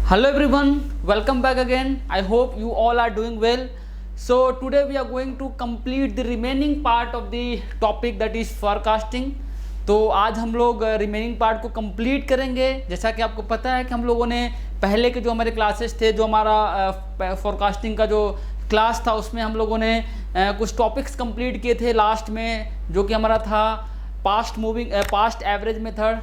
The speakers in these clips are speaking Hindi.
Hello everyone, welcome back again. I hope you all are doing well. So today we are going to complete the remaining part of the topic that is forecasting. तो आज हम लोग रिमेनिंग पार्ट को कंप्लीट करेंगे। जैसा कि आपको पता है कि हम लोगों ने पहले के जो हमारे क्लासेस थे, जो हमारा फोरकास्टिंग का जो क्लास था, उसमें हम लोगों ने कुछ टॉपिक्स कंप्लीट किए थे लास्ट में, जो कि हमारा था past average method,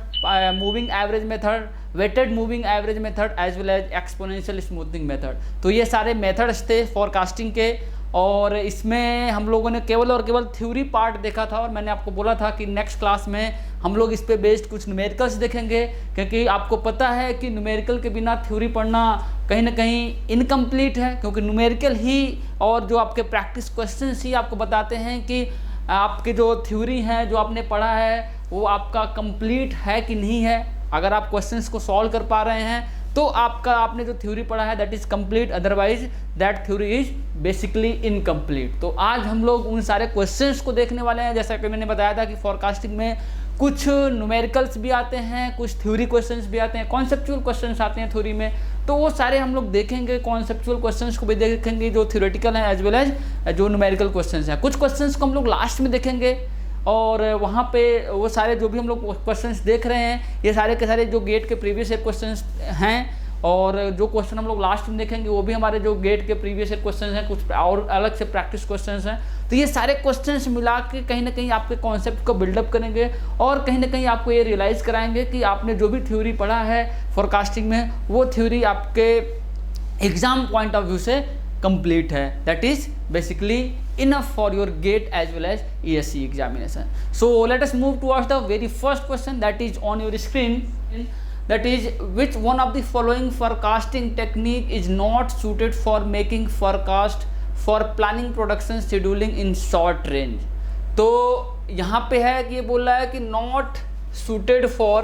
moving average method, weighted moving average method as well as exponential smoothing method. तो ये सारे मेथड्स थे फोरकास्टिंग के, और इसमें हम लोगों ने केवल और केवल थ्योरी पार्ट देखा था। और मैंने आपको बोला था कि नेक्स्ट क्लास में हम लोग इस पे बेस्ड कुछ न्यूमेरिकल्स देखेंगे, क्योंकि आपको पता है कि न्यूमेरिकल के बिना थ्योरी पढ़ना कहीं ना कहीं इनकम्प्लीट है, क्योंकि न्यूमेरिकल ही और जो आपके प्रैक्टिस क्वेश्चंस ही आपको बताते हैं कि आपके जो थ्योरी है, जो आपने पढ़ा है, वो आपका कंप्लीट है कि नहीं है। अगर आप क्वेश्चंस को सॉल्व कर पा रहे हैं तो आपने जो थ्योरी पढ़ा है that is complete, otherwise that theory is basically incomplete. तो आज हम लोग उन सारे क्वेश्चंस को देखने वाले हैं। जैसा कि मैंने बताया था कि फोरकास्टिंग में कुछ न्यूमेरिकल्स भी आते हैं, कुछ थ्योरी क्वेश्चंस भी आते हैं, कॉन्सेप्चुअल क्वेश्चंस आते हैं थ्योरी में। तो वो सारे हम लोग देखेंगे, कॉन्सेप्चुअल क्वेश्चंस को भी देखेंगे जो थ्योरेटिकल हैं एज वेल एज जो न्यूमेरिकल क्वेश्चंस हैं। कुछ क्वेश्चंस को हम लोग लास्ट में देखेंगे, और वहाँ पे वो सारे जो भी हम लोग क्वेश्चंस देख रहे हैं, ये सारे के सारे जो गेट के प्रीवियस ईयर क्वेश्चंस हैं, और जो क्वेश्चन हम लोग लास्ट में देखेंगे वो भी हमारे जो गेट के प्रीवियस ईयर क्वेश्चंस हैं, कुछ और अलग से प्रैक्टिस क्वेश्चंस हैं। तो ये सारे क्वेश्चंस मिला के कहीं ना कहीं आपके कॉन्सेप्ट को बिल्डअप करेंगे, और कहीं ना कहीं आपको ये रियलाइज़ कराएंगे कि आपने जो भी थ्योरी पढ़ा है फोरकास्टिंग में, वो थ्योरी आपके एग्जाम पॉइंट ऑफ व्यू से कंप्लीट है। That is basically enough for your gate as well as ESE examination. So let us move towards the very first question that is on your screen. That is, which one of the following forecasting technique is not suited for making forecast for planning production scheduling in short range? तो यहाँ पे है कि ये बोल रहा है कि not suited for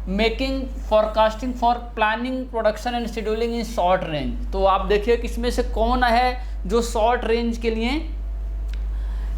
making forecasting for planning production and scheduling in short range. तो आप देखिए कि इसमें से कौन है जो शॉर्ट रेंज के लिए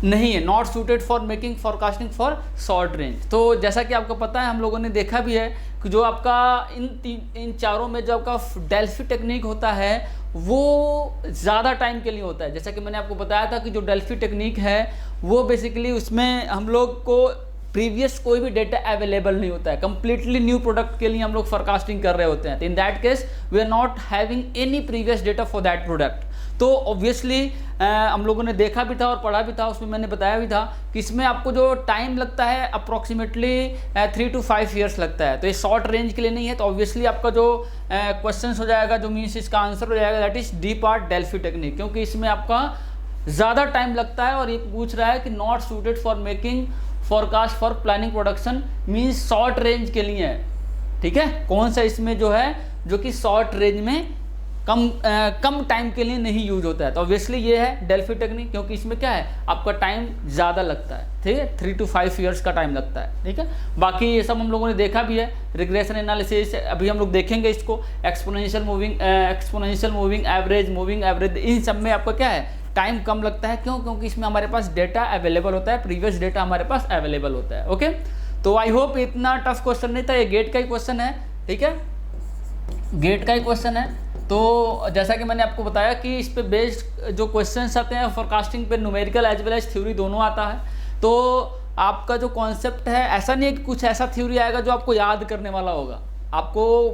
नहीं है, not suited for making forecasting for short range. तो जैसा कि आपको पता है, हम लोगों ने देखा भी है कि जो आपका इन चारों में जो आपका डेल्फी टेक्निक होता है वो ज़्यादा टाइम के लिए होता है। जैसा कि मैंने आपको बताया था कि जो डेल्फी टेक्निक है वो बेसिकली उसमें हम लोग को प्रीवियस कोई भी डेटा अवेलेबल नहीं होता है, कंप्लीटली न्यू प्रोडक्ट के लिए हम लोग फोरकास्टिंग कर रहे होते हैं। तो in that case we are not having any previous data for that product. तो ऑब्वियसली हम लोगों ने देखा भी था और पढ़ा भी था, उसमें मैंने बताया भी था कि इसमें आपको जो टाइम लगता है अप्रॉक्सीमेटली 3 to 5 ईयर्स लगता है। तो ये शॉर्ट रेंज के लिए नहीं है। तो ऑब्वियसली आपका जो क्वेश्चन हो जाएगा, जो मीन्स इसका आंसर हो जाएगा that is D part Delphi technique, क्योंकि इसमें आपका ज़्यादा टाइम लगता है। और ये पूछ रहा है कि not suited for making forecast for planning production, means short range के लिए है। ठीक है, कौन सा इसमें जो है जो कि शॉर्ट रेंज में कम टाइम के लिए नहीं यूज होता है। तो ऑब्वियसली ये है डेल्फी टेक्निक, क्योंकि इसमें क्या है आपका टाइम ज़्यादा लगता है। ठीक है, 3 to 5 ईयर्स का टाइम लगता है। ठीक है, बाकी ये सब हम लोगों ने देखा भी है, रिग्रेशन एनालिसिस अभी हम लोग देखेंगे इसको, एक्सपोनेंशियल मूविंग एवरेज, इन सब में आपका क्या है टाइम कम लगता है। क्यों? क्योंकि इसमें हमारे पास डेटा अवेलेबल होता है, प्रीवियस डेटा हमारे पास अवेलेबल होता है। ओके, तो आई होप इतना टफ क्वेश्चन नहीं था, ये गेट का ही क्वेश्चन है। ठीक है, गेट का ही क्वेश्चन है। तो जैसा कि मैंने आपको बताया कि इस पे बेस्ड जो क्वेश्चंस आते हैं फोरकास्टिंग पे, numerical as well as theory दोनों आता है। तो आपका जो कॉन्सेप्ट है, ऐसा नहीं है कि कुछ ऐसा थ्योरी आएगा जो आपको याद करने वाला होगा। आपको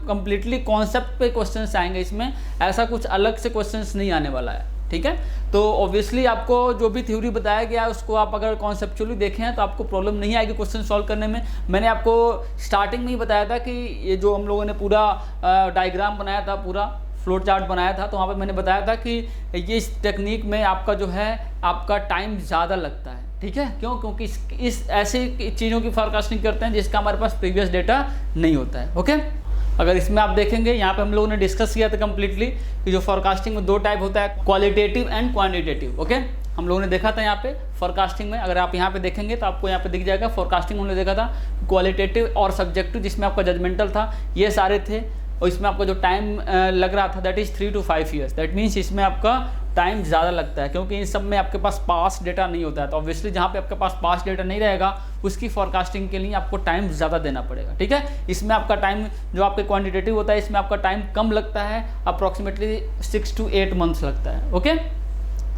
कंप्लीटली कॉन्सेप्ट पे क्वेश्चंस आएंगे, इसमें ऐसा कुछ अलग से क्वेश्चंस नहीं आने वाला है। ठीक है, तो ऑब्वियसली आपको जो भी थ्योरी बताया गया है उसको आप अगर कॉन्सेप्चुअली देखें तो आपको प्रॉब्लम नहीं आएगी क्वेश्चन सॉल्व करने में। मैंने आपको स्टार्टिंग में ही बताया था कि ये जो हम लोगों ने पूरा डायग्राम बनाया था, पूरा फ्लोट चार्ट बनाया था, तो वहाँ पे मैंने बताया था कि ये इस टेक्निक में आपका जो है आपका टाइम ज़्यादा लगता है। ठीक है, क्यों? क्योंकि इस ऐसी चीज़ों की फोरकास्टिंग करते हैं जिसका हमारे पास प्रीवियस डेटा नहीं होता है। ओके, अगर इसमें आप देखेंगे यहाँ पे हम लोगों ने डिस्कस किया था कम्प्लीटली कि जो फोरकास्टिंग में 2 टाइप होता है, क्वालिटेटिव एंड क्वांटिटेटिव। ओके, हम लोगों ने देखा था यहाँ पे फोरकास्टिंग में, अगर आप यहाँ पे देखेंगे तो आपको यहाँ पे दिख जाएगा। फोरकास्टिंग हमने देखा था क्वालिटेटिव और सब्जेक्टिव, जिसमें आपका जजमेंटल था, ये सारे थे। और इसमें आपका जो टाइम लग रहा था that is 3 to 5 years. That means इसमें आपका टाइम ज़्यादा लगता है, क्योंकि इन सब में आपके पास पास्ट डेटा नहीं होता है। तो ऑब्वियसली जहाँ पे आपके पास पास्ट डेटा नहीं रहेगा उसकी फॉरकास्टिंग के लिए आपको टाइम ज़्यादा देना पड़ेगा, ठीक है। इसमें आपका टाइम जो आपके क्वान्टिटेटिव होता है इसमें आपका टाइम कम लगता है, अप्रॉक्सीमेटली 6 to 8 मंथ्स लगता है, ओके।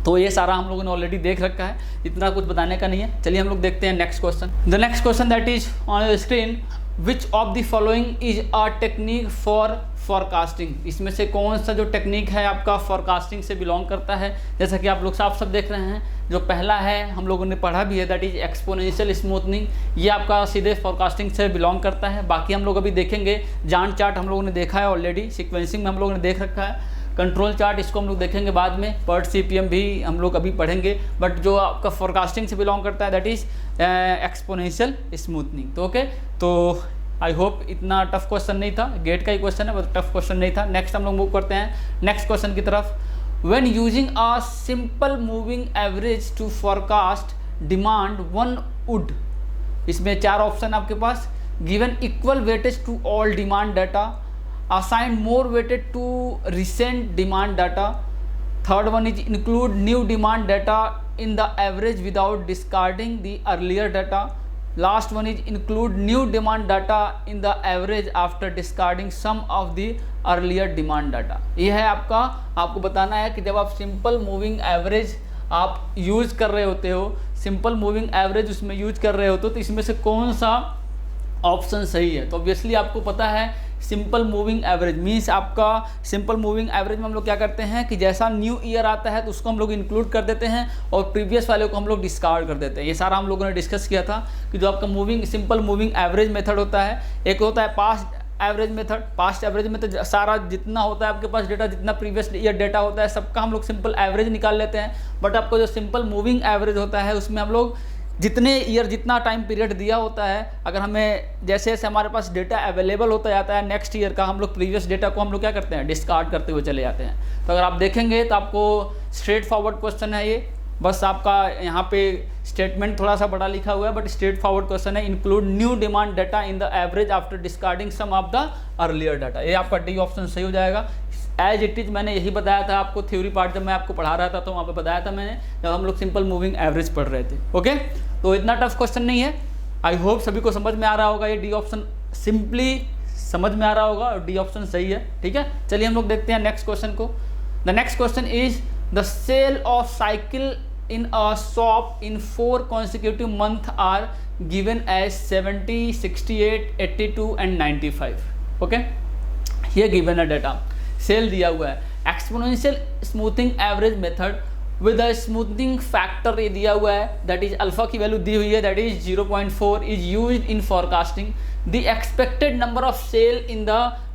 तो ये सारा हम लोगों ने ऑलरेडी देख रखा है, इतना कुछ बताने का नहीं है। चलिए हम लोग देखते हैं next question. The next question that is on the screen, which of the following is a technique for forecasting. इसमें से कौन सा जो टेक्निक है आपका फॉरकास्टिंग से बिलोंग करता है। जैसा कि आप लोग साफ सब देख रहे हैं, जो पहला है हम लोगों ने पढ़ा भी है, दैट इज एक्सपोनेंशियल स्मूथनिंग। ये आपका सीधे फॉरकास्टिंग से बिलोंग करता है। बाकी हम लोग अभी देखेंगे, जान चार्ट हम लोगों ने देखा है ऑलरेडी, सीक्वेंसिंग में हम लोगों ने देख रखा है, कंट्रोल चार्ट इसको हम लोग देखेंगे बाद में, पर्ट CPM भी हम लोग अभी पढ़ेंगे। बट जो आपका फॉरकास्टिंग से बिलोंग करता है दैट इज एक्सपोनेंशियल स्मूथनिंग। तो ओके, तो आई होप इतना टफ क्वेश्चन नहीं था, गेट का ही क्वेश्चन है, बट टफ क्वेश्चन नहीं था। नेक्स्ट हम लोग मूव करते हैं नेक्स्ट क्वेश्चन की तरफ। When using a simple moving average to forecast demand one would, इसमें 4 ऑप्शन आपके पास, given equal weightage to all demand data, assign more weighted to recent demand data, third one is include new demand data in the average without discarding the earlier data, last one is include new demand data in the average after discarding some of the earlier demand data। ये है आपको बताना है कि जब आप सिंपल मूविंग एवरेज आप यूज़ कर रहे होते हो, सिंपल मूविंग एवरेज उसमें यूज़ कर रहे होते हो, तो इसमें से कौन सा ऑप्शन सही है। तो ऑब्वियसली आपको पता है सिंपल मूविंग एवरेज मीन्स आपका सिंपल मूविंग एवरेज में हम लोग क्या करते हैं कि जैसा न्यू ईयर आता है तो उसको हम लोग इंक्लूड कर देते हैं और प्रीवियस वाले को हम लोग डिस्कार्ड कर देते हैं। ये सारा हम लोगों ने डिस्कस किया था कि जो आपका सिंपल मूविंग एवरेज मेथड होता है, एक होता है past average method. Past average में तो सारा जितना होता है आपके पास डेटा, जितना प्रीवियस ईयर डेटा होता है सबका हम लोग सिंपल एवरेज निकाल लेते हैं। बट आपको जो सिंपल मूविंग एवरेज होता है उसमें हम लोग जितने ईयर जितना टाइम पीरियड दिया होता है, अगर हमें जैसे जैसे हमारे पास डेटा अवेलेबल होता जाता है नेक्स्ट ईयर का, हम लोग प्रीवियस डेटा को हम लोग क्या करते हैं डिस्कार्ड करते हुए चले जाते हैं। तो अगर आप देखेंगे तो आपको स्ट्रेट फॉरवर्ड क्वेश्चन है ये, बस आपका यहाँ पे स्टेटमेंट थोड़ा सा बड़ा लिखा हुआ है बट स्ट्रेट फॉरवर्ड क्वेश्चन है। Include new demand data in the average after discarding some of the earlier data. ये आपका डी ऑप्शन सही हो जाएगा। एज इट इज़ मैंने यही बताया था आपको, थ्योरी पार्ट जब मैं आपको पढ़ा रहा था तो वहाँ पे बताया था मैंने, जब हम लोग सिंपल मूविंग एवरेज पढ़ रहे थे। ओके, तो इतना टफ क्वेश्चन नहीं है, आई होप सभी को समझ में आ रहा होगा। ये डी ऑप्शन सिंपली समझ में आ रहा होगा और डी ऑप्शन सही है, ठीक है। चलिए हम लोग देखते हैं नेक्स्ट क्वेश्चन को। The next question is the sale of cycle in a shop in 4 consecutive months are given as 70, 68, 82 and 95। Okay, ये गिवन है डेटा, सेल दिया हुआ है। Exponential smoothing average method with a smoothing factor ये दिया हुआ है, दैट इज अल्फा की वैल्यू दी हुई है, that is 0.4 is used in forecasting. The expected number of sale in the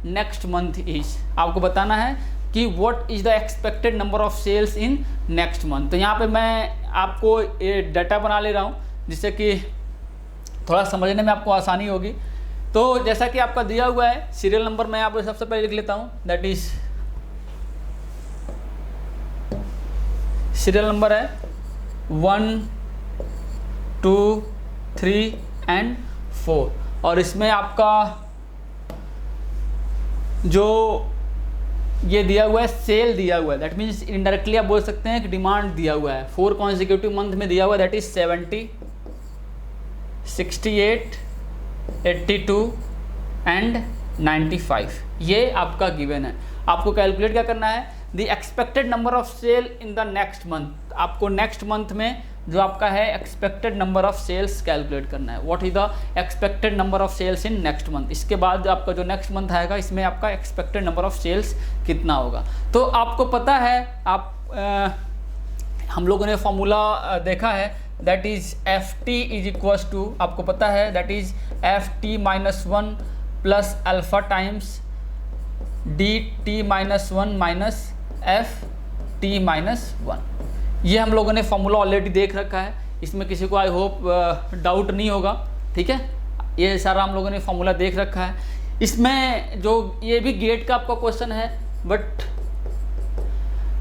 next month is, आपको बताना है कि what is the expected number of sales in next month. तो यहाँ पे मैं आपको ये डाटा बना ले रहा हूँ जिससे कि थोड़ा समझने में आपको आसानी होगी। तो जैसा कि आपका दिया हुआ है सीरियल नंबर, मैं आपको सबसे पहले लिख लेता हूँ, दैट इज सीरियल नंबर है 1, 2, 3 एंड 4। और इसमें आपका जो ये दिया हुआ है सेल दिया हुआ है, दैट मीन्स इनडायरेक्टली आप बोल सकते हैं कि डिमांड दिया हुआ है। 4 कॉन्जिक्यूटिव मंथ में दिया हुआ है, दैट इज 70, 68, 82 एंड 95। ये आपका गिवन है। आपको कैलकुलेट क्या करना है, the expected number of sale in the next month. आपको नेक्स्ट मंथ में जो आपका है expected number of sales calculate करना है। What is the expected number of sales in next month. इसके बाद आपका जो नेक्स्ट मंथ आएगा इसमें आपका एक्सपेक्टेड नंबर ऑफ सेल्स कितना होगा। तो आपको पता है, हम लोगों ने फॉर्मूला देखा है, that is FT is equals to, आपको पता है that is FT-1 plus alpha times DT-1 minus FT-1। ये हम लोगों ने फॉर्मूला ऑलरेडी देख रखा है, इसमें किसी को आई होप डाउट नहीं होगा, ठीक है। ये सारा हम लोगों ने फॉर्मूला देख रखा है। इसमें जो ये भी गेट का आपका क्वेश्चन है बट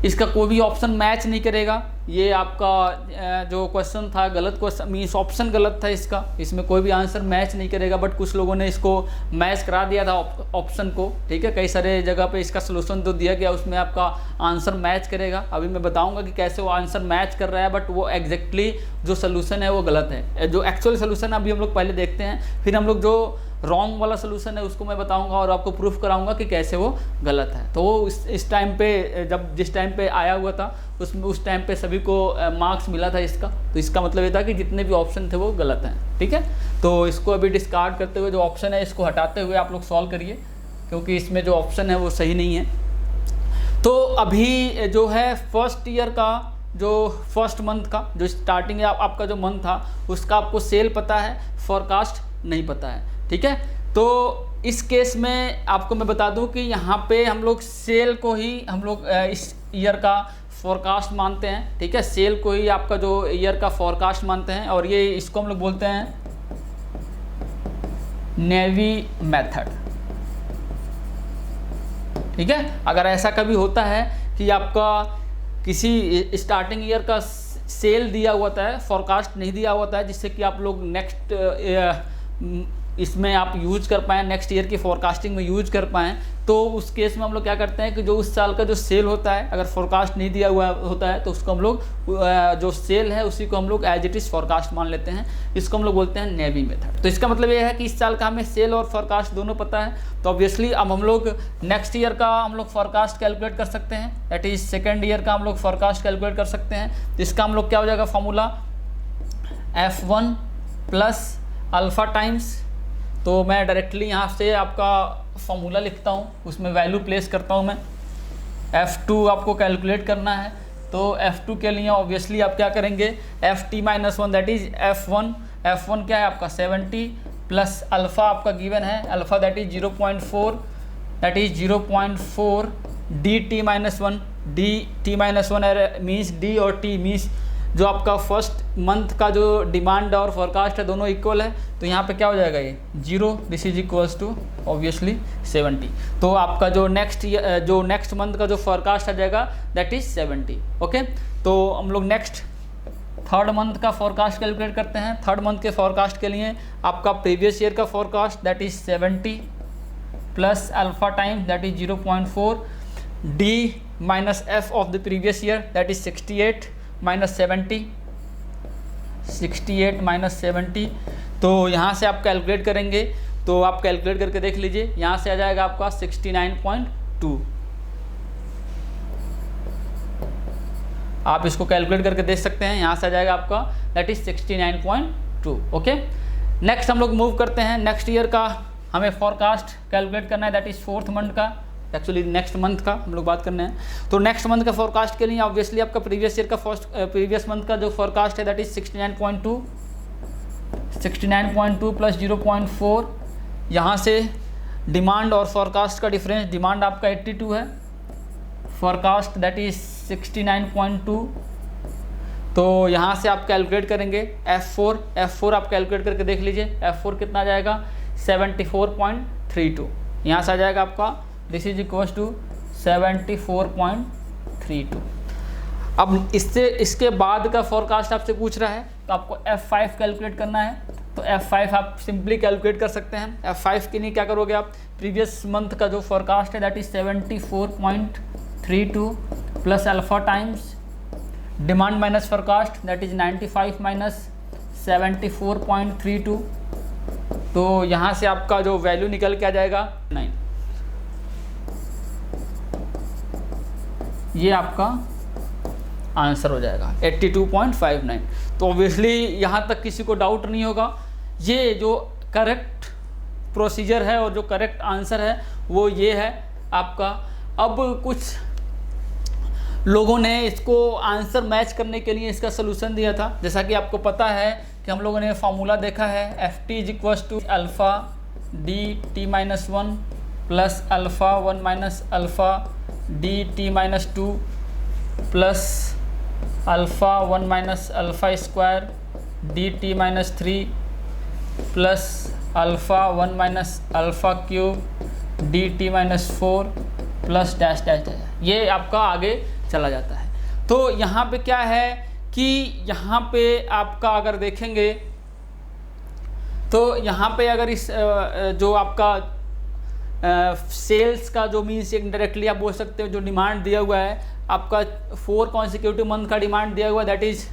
इसका कोई भी ऑप्शन मैच नहीं करेगा, ये आपका जो क्वेश्चन था गलत क्वेश्चन, मीन्स ऑप्शन गलत था इसका, इसमें कोई भी आंसर मैच नहीं करेगा, बट कुछ लोगों ने इसको मैच करा दिया था ऑप्शन को, ठीक है। कई सारे जगह पे इसका सोल्यूशन तो दिया गया, उसमें आपका आंसर मैच करेगा। अभी मैं बताऊंगा कि कैसे वो आंसर मैच कर रहा है, बट वो एग्जैक्टली जो सोल्यूशन है वो गलत है। जो एक्चुअल सोल्यूशन अभी हम लोग पहले देखते हैं, फिर हम लोग जो रॉन्ग वाला सोल्यूशन है उसको मैं बताऊंगा और आपको प्रूफ कराऊंगा कि कैसे वो गलत है। तो वो इस टाइम पे जिस टाइम पे आया हुआ था उस टाइम पे सभी को मार्क्स मिला था इसका, तो इसका मतलब ये था कि जितने भी ऑप्शन थे वो गलत हैं, ठीक है। तो इसको अभी डिस्कार्ड करते हुए जो ऑप्शन है इसको हटाते हुए आप लोग सॉल्व करिए, क्योंकि इसमें जो ऑप्शन है वो सही नहीं है। तो अभी जो है फर्स्ट ईयर का जो फर्स्ट मंथ का जो स्टार्टिंग है आपका जो मंथ था उसका आपको सेल पता है, फॉरकास्ट नहीं पता है, ठीक है। तो इस केस में आपको मैं बता दूं कि यहाँ पे हम लोग सेल को ही हम लोग इस ईयर का फॉरकास्ट मानते हैं, ठीक है। सेल को ही आपका जो ईयर का फॉरकास्ट मानते हैं, और ये इसको हम लोग बोलते हैं नेवी मेथड, ठीक है। अगर ऐसा कभी होता है कि आपका किसी स्टार्टिंग ईयर का सेल दिया हुआ था, फॉरकास्ट नहीं दिया हुआ था, जिससे कि आप लोग नेक्स्ट इसमें आप यूज कर पाएँ, नेक्स्ट ईयर की फोरकास्टिंग में यूज कर पाएँ, तो उस केस में हम लोग क्या करते हैं कि जो उस साल का जो सेल होता है, अगर फोरकास्ट नहीं दिया हुआ होता है तो उसको हम लोग जो सेल है उसी को हम लोग एज इट इज़ फोरकास्ट मान लेते हैं। इसको हम लोग बोलते हैं नेवी मेथड। तो इसका मतलब ये है कि इस साल का हमें सेल और फोरकास्ट दोनों पता है, तो ऑब्वियसली अब हम लोग नेक्स्ट ईयर का हम लोग फोरकास्ट कैलकुलेट कर सकते हैं, दैट इज़ सेकेंड ईयर का हम लोग फोरकास्ट कैलकुलेट कर सकते हैं। इसका हम लोग क्या हो जाएगा formula F1 plus alpha times, तो मैं डायरेक्टली यहाँ से आपका फॉर्मूला लिखता हूँ, उसमें वैल्यू प्लेस करता हूँ मैं। F2 आपको कैलकुलेट करना है, तो F2 के लिए ऑब्वियसली आप क्या करेंगे, Ft-1 दैट इज़ F1 क्या है आपका 70 प्लस अल्फ़ा आपका गिवन है, alpha that is 0.4 that is 0.4 dt-1 dt-1 means D और टी मीन्स जो आपका फर्स्ट मंथ का जो डिमांड और फोरकास्ट है दोनों इक्वल है, तो यहाँ पे क्या हो जाएगा ये 0, this is equals to obviously 70। तो आपका जो नेक्स्ट मंथ का जो फोरकास्ट आ जाएगा दैट इज 70, ओके। तो हम लोग नेक्स्ट थर्ड मंथ का फोरकास्ट कैलकुलेट करते हैं। थर्ड मंथ के फोरकास्ट के लिए आपका प्रीवियस ईयर का forecast that is 70 plus alpha times that is 0.4 D minus F of the previous year that is 68 minus 68 minus 70। तो यहाँ से आप कैलकुलेट करेंगे, तो आप कैलकुलेट करके देख लीजिए, यहाँ से आ जाएगा आपका 69.2। आप इसको कैलकुलेट करके देख सकते हैं, यहाँ से आ जाएगा आपका दैट इज 69.2, ओके। नेक्स्ट हम लोग मूव करते हैं, नेक्स्ट ईयर का हमें फॉरकास्ट कैलकुलेट करना है, दैट इज फोर्थ मंथ का, एक्चुअली नेक्स्ट मंथ का हम लोग बात करने हैं। तो नेक्स्ट मंथ का फोरकास्ट के लिए ऑब्वियसली आपका प्रीवियस ईयर का प्रीवियस मंथ का जो फोरकास्ट है दैट इज 69.2 प्लस 0.4। यहाँ से डिमांड और फोरकास्ट का डिफरेंस, डिमांड आपका 82 है, फोरकास्ट दैट इज 69.2। तो यहाँ से आप कैलकुलेट करेंगे F4 आप कैलकुलेट करके देख लीजिए, F4 कितना आ जाएगा 74.32। यहाँ से आ जाएगा आपका दिस इज इक्वल्स टू 74.32। अब इसके बाद का फोरकास्ट आपसे पूछ रहा है, तो आपको F5 कैलकुलेट करना है। तो F5 आप सिंपली कैलकुलेट कर सकते हैं। F5 के लिए क्या करोगे आप, प्रीवियस मंथ का जो फोरकास्ट है that is 74.32 plus alpha times demand minus forecast that is 95 minus 74.32। तो यहाँ से आपका जो वैल्यू निकल के आ जाएगा 9, ये आपका आंसर हो जाएगा 82.59। तो ऑब्वियसली यहाँ तक किसी को डाउट नहीं होगा, ये जो करेक्ट प्रोसीजर है और जो करेक्ट आंसर है वो ये है आपका। अब कुछ लोगों ने इसको आंसर मैच करने के लिए इसका सोल्यूशन दिया था, जैसा कि आपको पता है कि हम लोगों ने फार्मूला देखा है Ft is equals to alpha dt-1 plus alpha 1 minus alpha dt-2 plus alpha 1 minus alpha square dt-3 plus alpha 1 minus alpha cube dt-4 plus dash dash. ये आपका आगे चला जाता है। तो यहाँ पे क्या है कि यहाँ पे आपका अगर देखेंगे तो यहाँ पे अगर इस जो आपका सेल्स का जो मीन्स इनडायरेक्टली आप बोल सकते हो जो डिमांड दिया हुआ है आपका 4 कॉन्सिक्यूटिव मंथ का डिमांड दिया हुआ है, that is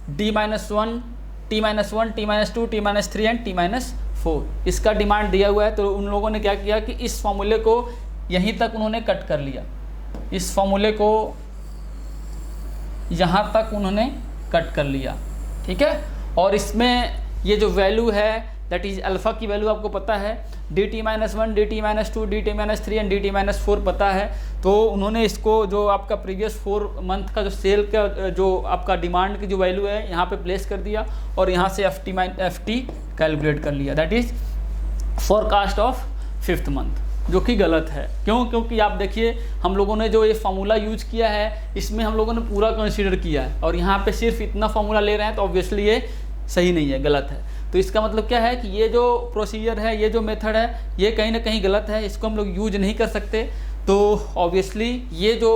D-1, T-1, T-2, T-3 and T-4 इसका डिमांड दिया हुआ है। तो उन लोगों ने क्या किया कि इस फॉर्मूले को यहीं तक उन्होंने कट कर लिया, इस फॉर्मूले को यहाँ तक उन्होंने कट कर लिया, ठीक है। और इसमें ये जो वैल्यू है दैट इज अल्फ़ा की वैल्यू आपको पता है, DT-1, DT-2, DT-3 and DT-4 पता है। तो उन्होंने इसको जो आपका प्रीवियस 4 मंथ का जो सेल का जो आपका डिमांड की जो वैल्यू है यहाँ पे प्लेस कर दिया और यहाँ से FT कैलकुलेट कर लिया, that is forecast of 5th month, जो कि गलत है। क्यों? क्योंकि आप देखिए हम लोगों ने जो ये फार्मूला यूज किया है इसमें हम लोगों ने पूरा कंसीडर किया है और यहाँ पे सिर्फ इतना फार्मूला ले रहे हैं, तो ऑब्वियसली ये सही नहीं है, गलत है। तो इसका मतलब क्या है कि ये जो प्रोसीजर है, ये जो मेथड है, ये कहीं ना कहीं गलत है, इसको हम लोग यूज नहीं कर सकते। तो ऑब्वियसली ये जो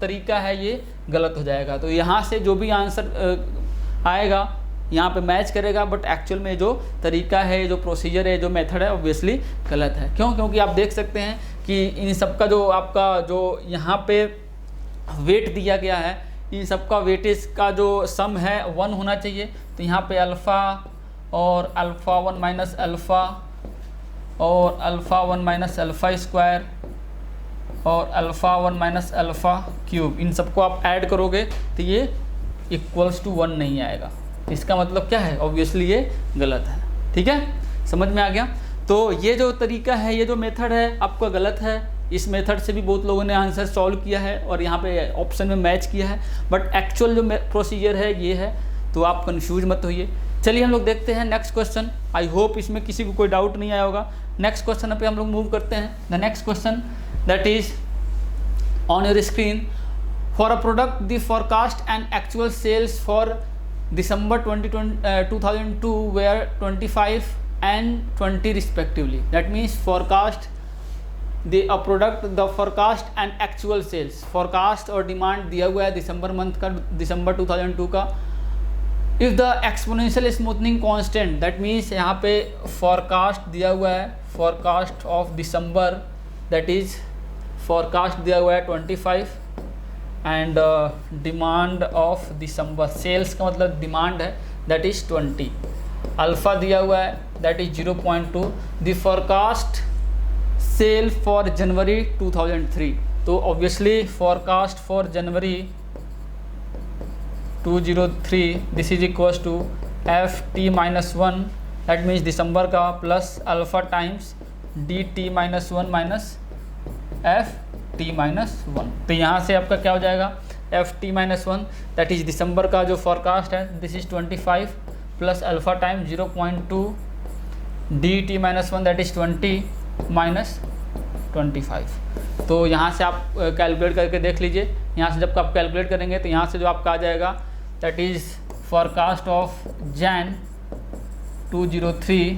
तरीका है ये गलत हो जाएगा। तो यहाँ से जो भी आंसर आएगा यहाँ पे मैच करेगा, बट एक्चुअल में जो तरीका है, जो प्रोसीजर है, जो मेथड है, ऑब्वियसली गलत है। क्यों? क्योंकि आप देख सकते हैं कि इन सब का जो आपका जो यहाँ पे वेट दिया गया है, इन सब का वेटेज का जो सम है 1 होना चाहिए। तो यहाँ पे अल्फ़ा और अल्फ़ा 1 माइनस अल्फ़ा और अल्फ़ा 1 माइनस अल्फ़ा स्क्वायर और अल्फ़ा 1 माइनस अल्फ़ा क्यूब, इन सबको आप ऐड करोगे तो ये इक्वल्स टू 1 नहीं आएगा। इसका मतलब क्या है? ऑब्वियसली ये गलत है, ठीक है, समझ में आ गया। तो ये जो तरीका है, ये जो मेथड है आपका गलत है। इस मेथड से भी बहुत लोगों ने आंसर सॉल्व किया है और यहाँ पे ऑप्शन में मैच किया है, बट एक्चुअल जो प्रोसीजर है ये है। तो आप कंफ्यूज मत होइए। चलिए हम लोग देखते हैं नेक्स्ट क्वेश्चन। आई होप इसमें किसी को कोई डाउट नहीं आया होगा। नेक्स्ट क्वेश्चन पे हम लोग मूव करते हैं। The next question that is on your screen, for a product the forecast and actual sales for December 2002 were 25 and 20 respectively. That means forecast a product, the forecast and actual sales, forecast और डिमांड दिया हुआ है दिसंबर मंथ का, दिसंबर 2002 का। If the exponential smoothening constant, that means यहाँ पे फोरकास्ट दिया हुआ है, forecast of December, that is forecast दिया हुआ है 25 and demand of December, sales का मतलब डिमांड है, दैट इज 20। अल्फ़ा दिया हुआ है that is 0.2। The forecast sale for January 2003, तो obviously forecast for January 2003 this is equals to FT-1, that means दिसंबर का, plus alpha times DT-1 minus FT-1। तो यहाँ से आपका क्या हो जाएगा, FT-1 दैट इज दिसंबर का जो फॉरकास्ट है, this is 25 plus alpha time 0.2 DT-1 that is 20 minus 25। तो यहाँ से आप कैलकुलेट करके देख लीजिए। यहाँ से जब आप कैलकुलेट करेंगे तो यहाँ से जो आपका आ जाएगा that is forecast of Jan 2003,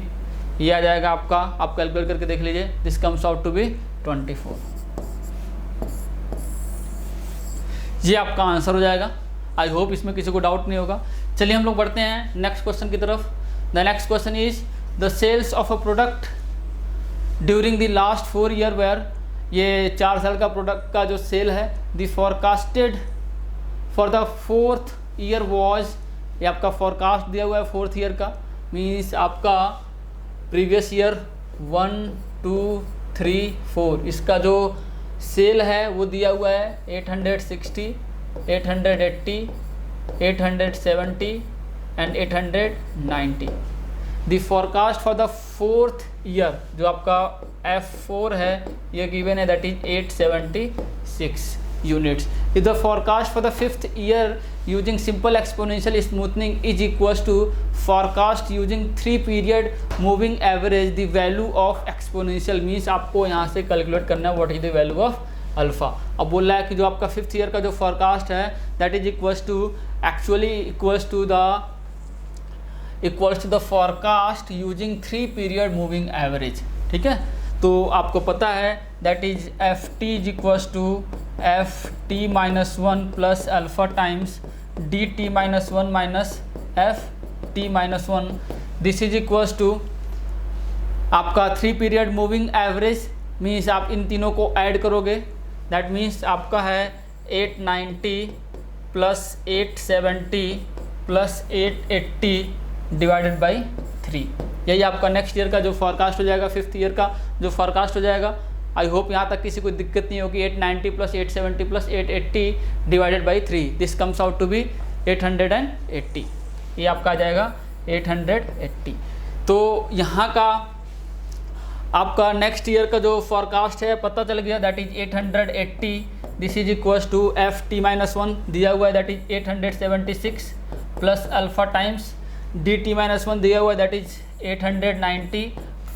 ये आ जाएगा आपका, आप कैलकुलेट करके देख लीजिए, this comes out to be 24। ये आपका आंसर हो जाएगा। आई होप इसमें किसी को डाउट नहीं होगा। चलिए हम लोग बढ़ते हैं नेक्स्ट क्वेश्चन की तरफ। The next question is the sales of a product during the last 4 year where, ये 4 साल का प्रोडक्ट का जो सेल है, the forecasted for the 4th year was, ये आपका फॉरकास्ट दिया हुआ है 4th ईयर का, मीन्स आपका प्रीवियस ईयर 1, 2, 3, 4, इसका जो सेल है वो दिया हुआ है 860, 880, 870 and 890। The forecast for the 4th year जो आपका F4 है ये गिवन है that is 876 units. If the forecast for the 5th year using simple exponential smoothening is equals to forecast using 3 period moving average, the value of exponential means आपको यहाँ से कैलकुलेट करना है what is the value of alpha. अब बोल रहा है कि जो आपका 5th ईयर का जो फॉरकास्ट है that is equals to actually equals to the forecast using 3 period moving average, ठीक है। तो आपको पता है that is F T is equals to F T minus one plus alpha times D T minus one minus F T minus one. This is equals to आपका 3 पीरियड मूविंग एवरेज, मीन्स आप इन तीनों को ऐड करोगे, दैट मीन्स आपका है 890 प्लस 870 प्लस 880 डिवाइडेड बाई 3। यही आपका नेक्स्ट ईयर का जो फॉरकास्ट हो जाएगा, 5th ईयर का जो फॉरकास्ट हो जाएगा। आई होप यहाँ तक किसी को दिक्कत नहीं होगी। 890 plus 870 plus 880 divided by 3, this comes out to be 880। ये आपका आ जाएगा 880। तो यहाँ का आपका नेक्स्ट ईयर का जो फॉरकास्ट है पता चल गया, that is 880। This is equals to F T minus one दिया हुआ है, that is 876 plus alpha times D T minus one दिया हुआ है, दैट इज 890।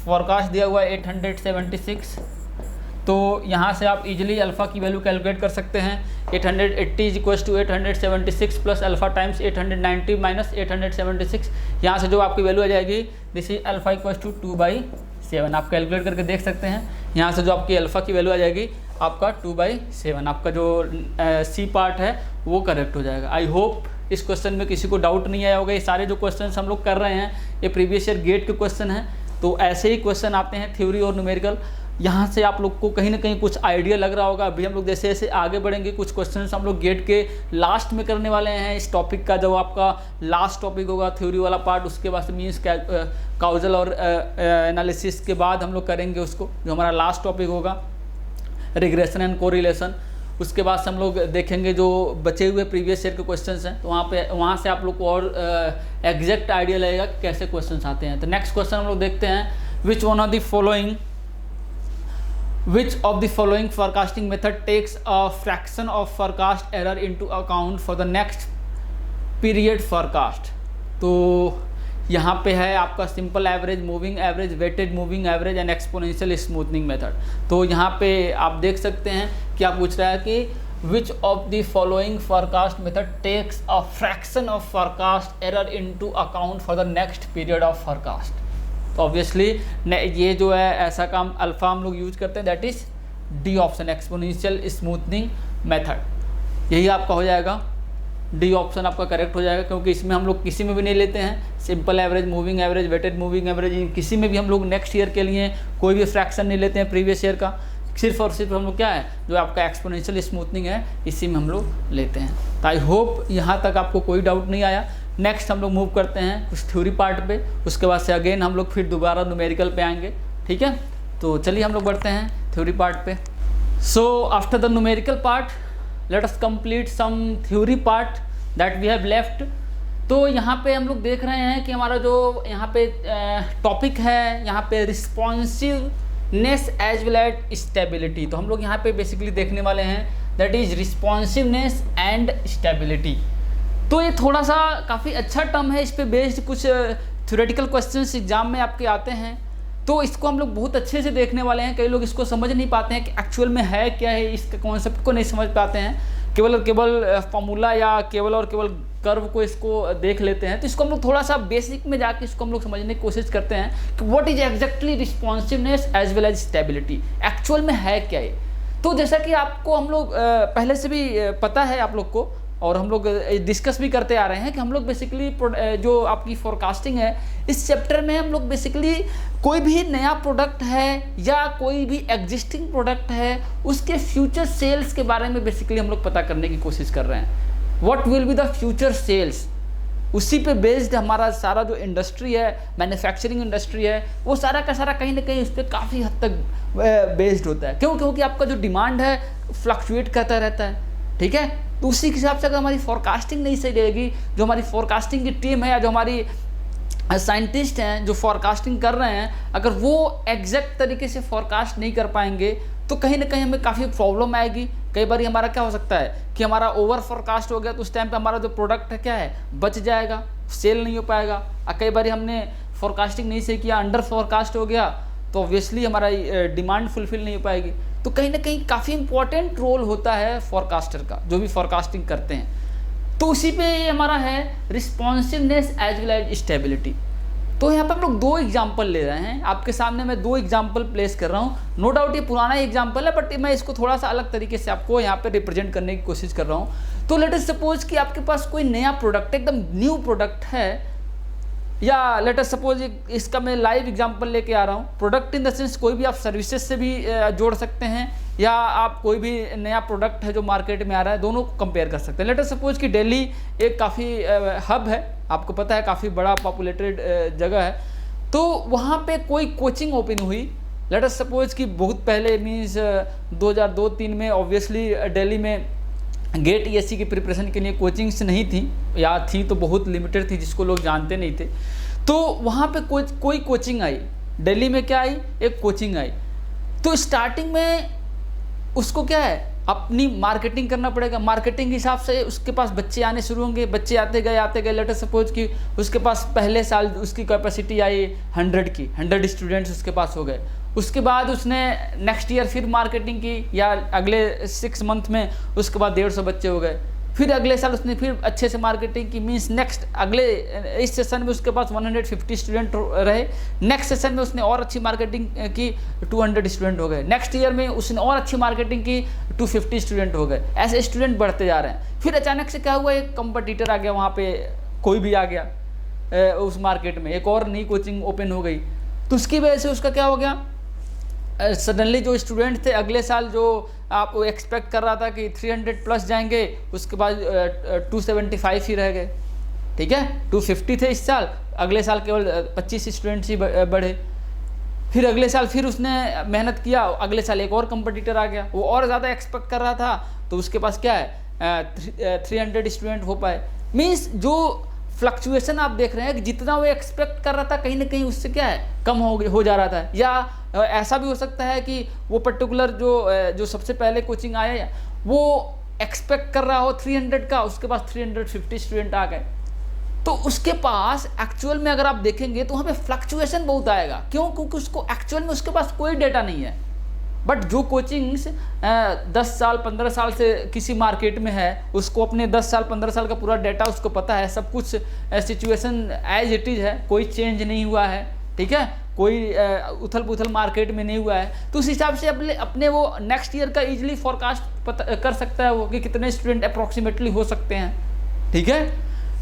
फॉरकास्ट दिया हुआ है 876। तो यहाँ से आप इजीली अल्फ़ा की वैल्यू कैलकुलेट कर सकते हैं। 880 is equals to 876 plus alpha times 890 minus 876। यहाँ से जो आपकी वैल्यू आ जाएगी, this is alpha equals to 2/7। आप कैलकुलेट करके देख सकते हैं। यहाँ से जो आपकी अल्फ़ा की वैल्यू आ जाएगी आपका 2/7। आपका जो सी पार्ट है वो करेक्ट हो जाएगा। आई होप इस क्वेश्चन में किसी को डाउट नहीं आया होगा। ये सारे जो क्वेश्चन हम लोग कर रहे हैं ये प्रीवियस ईयर गेट के क्वेश्चन हैं। तो ऐसे ही क्वेश्चन आते हैं थ्योरी और न्यूमेरिकल। यहाँ से आप लोग को कहीं ना कहीं कुछ आइडिया लग रहा होगा। अभी हम लोग जैसे जैसे आगे बढ़ेंगे कुछ क्वेश्चंस हम लोग गेट के लास्ट में करने वाले हैं। इस टॉपिक का जो आपका लास्ट टॉपिक होगा थ्योरी वाला पार्ट, उसके बाद मीन्स काउजल और एनालिसिस के बाद हम लोग करेंगे उसको, जो हमारा लास्ट टॉपिक होगा रिग्रेशन एंड कोरिलेशन। उसके बाद से हम लोग देखेंगे जो बचे हुए प्रीवियस ईयर के क्वेश्चंस हैं, तो वहाँ से आप लोग को और एग्जैक्ट आइडिया लगेगा कि कैसे क्वेश्चंस आते हैं। तो नेक्स्ट क्वेश्चन हम लोग देखते हैं, विच of the following forecasting method takes a fraction of forecast error into account for the next period forecast। तो यहाँ पे है आपका simple average, moving average, weighted moving average and exponential smoothening method. तो यहाँ पे आप देख सकते हैं क्या पूछ रहा है कि which of the following forecast method takes a fraction of forecast error into account for the next period of forecast. तो ऑब्वियसली ये जो है ऐसा काम अल्फ़ा हम लोग यूज करते हैं, that is D option, exponential smoothening method. यही आपका हो जाएगा, डी ऑप्शन आपका करेक्ट हो जाएगा, क्योंकि इसमें हम लोग किसी में भी नहीं लेते हैं simple average, moving average, weighted moving average, किसी में भी हम लोग नेक्स्ट ईयर के लिए कोई भी फ्रैक्शन नहीं लेते हैं प्रीवियस ईयर का। सिर्फ और सिर्फ हम लोग क्या है जो आपका एक्सपोनेंशियल स्मूथनिंग है इसी में हम लोग लेते हैं। तो आई होप यहाँ तक आपको कोई डाउट नहीं आया। नेक्स्ट हम लोग मूव करते हैं कुछ थ्योरी पार्ट पे, उसके बाद से अगेन हम लोग फिर दोबारा न्यूमेरिकल पे आएंगे, ठीक है। तो चलिए हम लोग बढ़ते हैं थ्योरी पार्ट पे। So after the numerical part let us complete some theory part that we have left. तो यहाँ पे हम लोग देख रहे हैं कि हमारा जो यहाँ पे टॉपिक है यहाँ पे responsiveness as well as stability. तो हम लोग यहाँ पे बेसिकली देखने वाले हैं that is responsiveness and stability. तो ये थोड़ा सा काफ़ी अच्छा टर्म है, इस पे बेस्ड कुछ थ्योरेटिकल क्वेश्चंस एग्जाम में आपके आते हैं। तो इसको हम लोग बहुत अच्छे से देखने वाले हैं। कई लोग इसको समझ नहीं पाते हैं कि एक्चुअल में है क्या है, इसके कॉन्सेप्ट को नहीं समझ पाते हैं, केवल और केवल फॉर्मूला या केवल और केवल कर्व को इसको देख लेते हैं। तो इसको हम लोग थोड़ा सा बेसिक में जाके इसको हम लोग समझने की कोशिश करते हैं कि what is exactly responsiveness as well as stability, actual में है क्या ये। तो जैसा कि आपको हम लोग पहले से भी पता है आप लोग को, और हम लोग डिस्कस भी करते आ रहे हैं कि हम लोग बेसिकली जो आपकी फोरकास्टिंग है इस चैप्टर में हम लोग बेसिकली कोई भी नया प्रोडक्ट है या कोई भी एग्जिस्टिंग प्रोडक्ट है उसके फ्यूचर सेल्स के बारे में बेसिकली हम लोग पता करने की कोशिश कर रहे हैं। What will be the future sales, उसी पे बेस्ड हमारा सारा जो इंडस्ट्री है, मैन्युफैक्चरिंग इंडस्ट्री है, वो सारा का सारा कहीं ना कहीं उस पर काफ़ी हद तक बेस्ड होता है। क्यों? क्योंकि आपका जो डिमांड है फ्लक्चुएट करता रहता है, ठीक है। तो उसी के हिसाब से अगर हमारी फोरकास्टिंग नहीं सही रहेगी, जो हमारी फोरकास्टिंग की टीम है या जो हमारी साइंटिस्ट हैं जो फोरकास्टिंग कर रहे हैं, अगर वो एग्जैक्ट तरीके से फोरकास्ट नहीं कर पाएंगे तो कहीं ना कहीं हमें काफ़ी प्रॉब्लम आएगी। कई बार हमारा क्या हो सकता है कि हमारा ओवर फोरकास्ट हो गया तो उस टाइम पे हमारा जो प्रोडक्ट है क्या है बच जाएगा, सेल नहीं हो पाएगा। और कई बार हमने फोरकास्टिंग नहीं सही किया, अंडर फोरकास्ट हो गया, तो ऑब्वियसली हमारा डिमांड फुलफिल नहीं हो पाएगी। तो कहीं ना कहीं काफ़ी इंपॉर्टेंट रोल होता है फोरकास्टर का, जो भी फोरकास्टिंग करते हैं। तो उसी पे ये हमारा है responsiveness as well as stability. तो यहाँ पे हम लोग 2 एग्जाम्पल ले रहे हैं, आपके सामने मैं 2 एग्जाम्पल प्लेस कर रहा हूँ। नो डाउट ये पुराना एग्जाम्पल है, बट मैं इसको थोड़ा सा अलग तरीके से आपको यहाँ पे रिप्रेजेंट करने की कोशिश कर रहा हूँ। तो लेट अस सपोज कि आपके पास कोई नया प्रोडक्ट, एकदम न्यू प्रोडक्ट है, या लेट अस सपोज इसका मैं लाइव एग्जांपल लेके आ रहा हूँ। प्रोडक्ट इन द सेंस कोई भी आप सर्विसेज से भी जोड़ सकते हैं, या आप कोई भी नया प्रोडक्ट है जो मार्केट में आ रहा है, दोनों को कंपेयर कर सकते हैं। लेट अस सपोज कि दिल्ली एक काफ़ी हब है, आपको पता है काफ़ी बड़ा पॉपुलेटेड जगह है, तो वहाँ पे कोई कोचिंग ओपन हुई। लेट अस सपोज कि बहुत पहले मीन्स 2002-3 में ऑब्वियसली दिल्ली में गेट ईएससी की प्रिपरेशन के लिए कोचिंग्स नहीं थी, या थी तो बहुत लिमिटेड थी, जिसको लोग जानते नहीं थे। तो वहाँ पे कोई कोचिंग आई दिल्ली में, क्या आई, एक कोचिंग आई। तो स्टार्टिंग में उसको क्या है, अपनी मार्केटिंग करना पड़ेगा। मार्केटिंग के हिसाब से उसके पास बच्चे आने शुरू होंगे, बच्चे आते गए। लेट अस सपोज कि उसके पास पहले साल उसकी कैपेसिटी आई 100 स्टूडेंट्स उसके पास हो गए। उसके बाद उसने नेक्स्ट ईयर फिर मार्केटिंग की, या अगले 6 मंथ में उसके बाद 150 बच्चे हो गए। फिर अगले साल उसने फिर अच्छे से मार्केटिंग की, मीन्स नेक्स्ट अगले इस सेशन में उसके पास 150 स्टूडेंट रहे। नेक्स्ट सेशन में उसने और अच्छी मार्केटिंग की, 200 स्टूडेंट हो गए। नेक्स्ट ईयर में उसने और अच्छी मार्केटिंग की, 250 स्टूडेंट हो गए। ऐसे स्टूडेंट बढ़ते जा रहे हैं। फिर अचानक से क्या हुआ, एक कंपटीटर आ गया, वहाँ पे कोई भी आ गया उस मार्केट में, एक और नई कोचिंग ओपन हो गई। तो उसकी वजह से उसका क्या हो गया, सडनली जो स्टूडेंट थे अगले साल जो आप एक्सपेक्ट कर रहा था कि 300 प्लस जाएंगे, उसके बाद 275 ही रह गए। ठीक है, 250 थे इस साल, अगले साल केवल 25 स्टूडेंट्स ही बढ़े। फिर अगले साल फिर उसने मेहनत किया, अगले साल एक और कंपटीटर आ गया, वो और ज़्यादा एक्सपेक्ट कर रहा था, तो उसके पास क्या है 300 स्टूडेंट हो पाए। मीन्स जो फ्लक्चुएशन आप देख रहे हैं कि जितना वो एक्सपेक्ट कर रहा था कहीं ना कहीं उससे क्या है कम हो जा रहा था। या ऐसा भी हो सकता है कि वो पर्टिकुलर जो सबसे पहले कोचिंग आया वो एक्सपेक्ट कर रहा हो 300 का, उसके पास 350 स्टूडेंट आ गए। तो उसके पास एक्चुअल में अगर आप देखेंगे तो वहाँ पे फ्लक्चुएशन बहुत आएगा। क्यों? क्योंकि उसको एक्चुअल में उसके पास कोई डेटा नहीं है। बट जो कोचिंग्स 10 साल 15 साल से किसी मार्केट में है, उसको अपने 10 साल 15 साल का पूरा डेटा उसको पता है, सब कुछ सिचुएशन एज इट इज़ है, कोई चेंज नहीं हुआ है। ठीक है, कोई उथल पुथल मार्केट में नहीं हुआ है, तो उस हिसाब से अपने वो नेक्स्ट ईयर का इजीली फोरकास्ट कर सकता है वो कि कितने स्टूडेंट अप्रॉक्सीमेटली हो सकते हैं। ठीक है,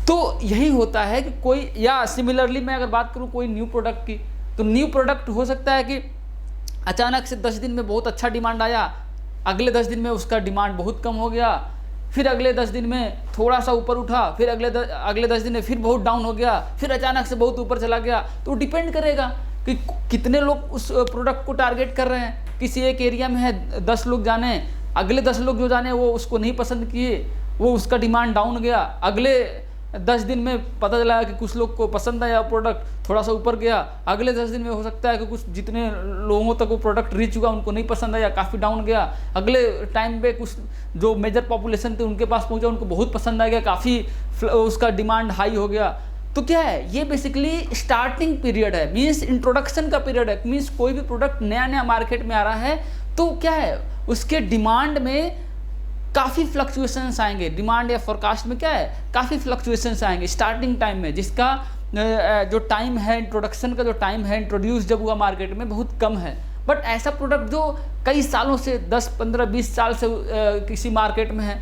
तो यही होता है कि कोई, या सिमिलरली मैं अगर बात करूँ कोई न्यू प्रोडक्ट की, तो न्यू प्रोडक्ट हो सकता है कि अचानक से 10 दिन में बहुत अच्छा डिमांड आया, अगले 10 दिन में उसका डिमांड बहुत कम हो गया, फिर अगले 10 दिन में थोड़ा सा ऊपर उठा, फिर अगले 10 दिन में फिर बहुत डाउन हो गया, फिर अचानक से बहुत ऊपर चला गया। तो डिपेंड करेगा कि कितने लोग उस प्रोडक्ट को टारगेट कर रहे हैं। किसी एक एरिया में है 10 लोग जाने, अगले 10 लोग जो जाने वो उसको नहीं पसंद किए, वो उसका डिमांड डाउन गया। अगले 10 दिन में पता चला कि कुछ लोग को पसंद आया प्रोडक्ट, थोड़ा सा ऊपर गया। अगले 10 दिन में हो सकता है कि कुछ जितने लोगों तक वो प्रोडक्ट रीच हुआ उनको नहीं पसंद आया, काफ़ी डाउन गया। अगले टाइम पे कुछ जो मेजर पॉपुलेशन थे उनके पास पहुंचा, उनको बहुत पसंद आ गया, काफ़ी उसका डिमांड हाई हो गया। तो क्या है, ये बेसिकली स्टार्टिंग पीरियड है, मीन्स इंट्रोडक्शन का पीरियड है। मीन्स कोई भी प्रोडक्ट नया नया मार्केट में आ रहा है तो क्या है, उसके डिमांड में काफ़ी फ्लक्चुएशंस आएंगे। डिमांड या फोरकास्ट में क्या है, काफ़ी फ्लक्चुएशंस आएंगे स्टार्टिंग टाइम में, जिसका जो टाइम है इंट्रोडक्शन का, जो टाइम है इंट्रोड्यूस जब हुआ मार्केट में, बहुत कम है। बट ऐसा प्रोडक्ट जो कई सालों से 10 15 20 साल से किसी मार्केट में है,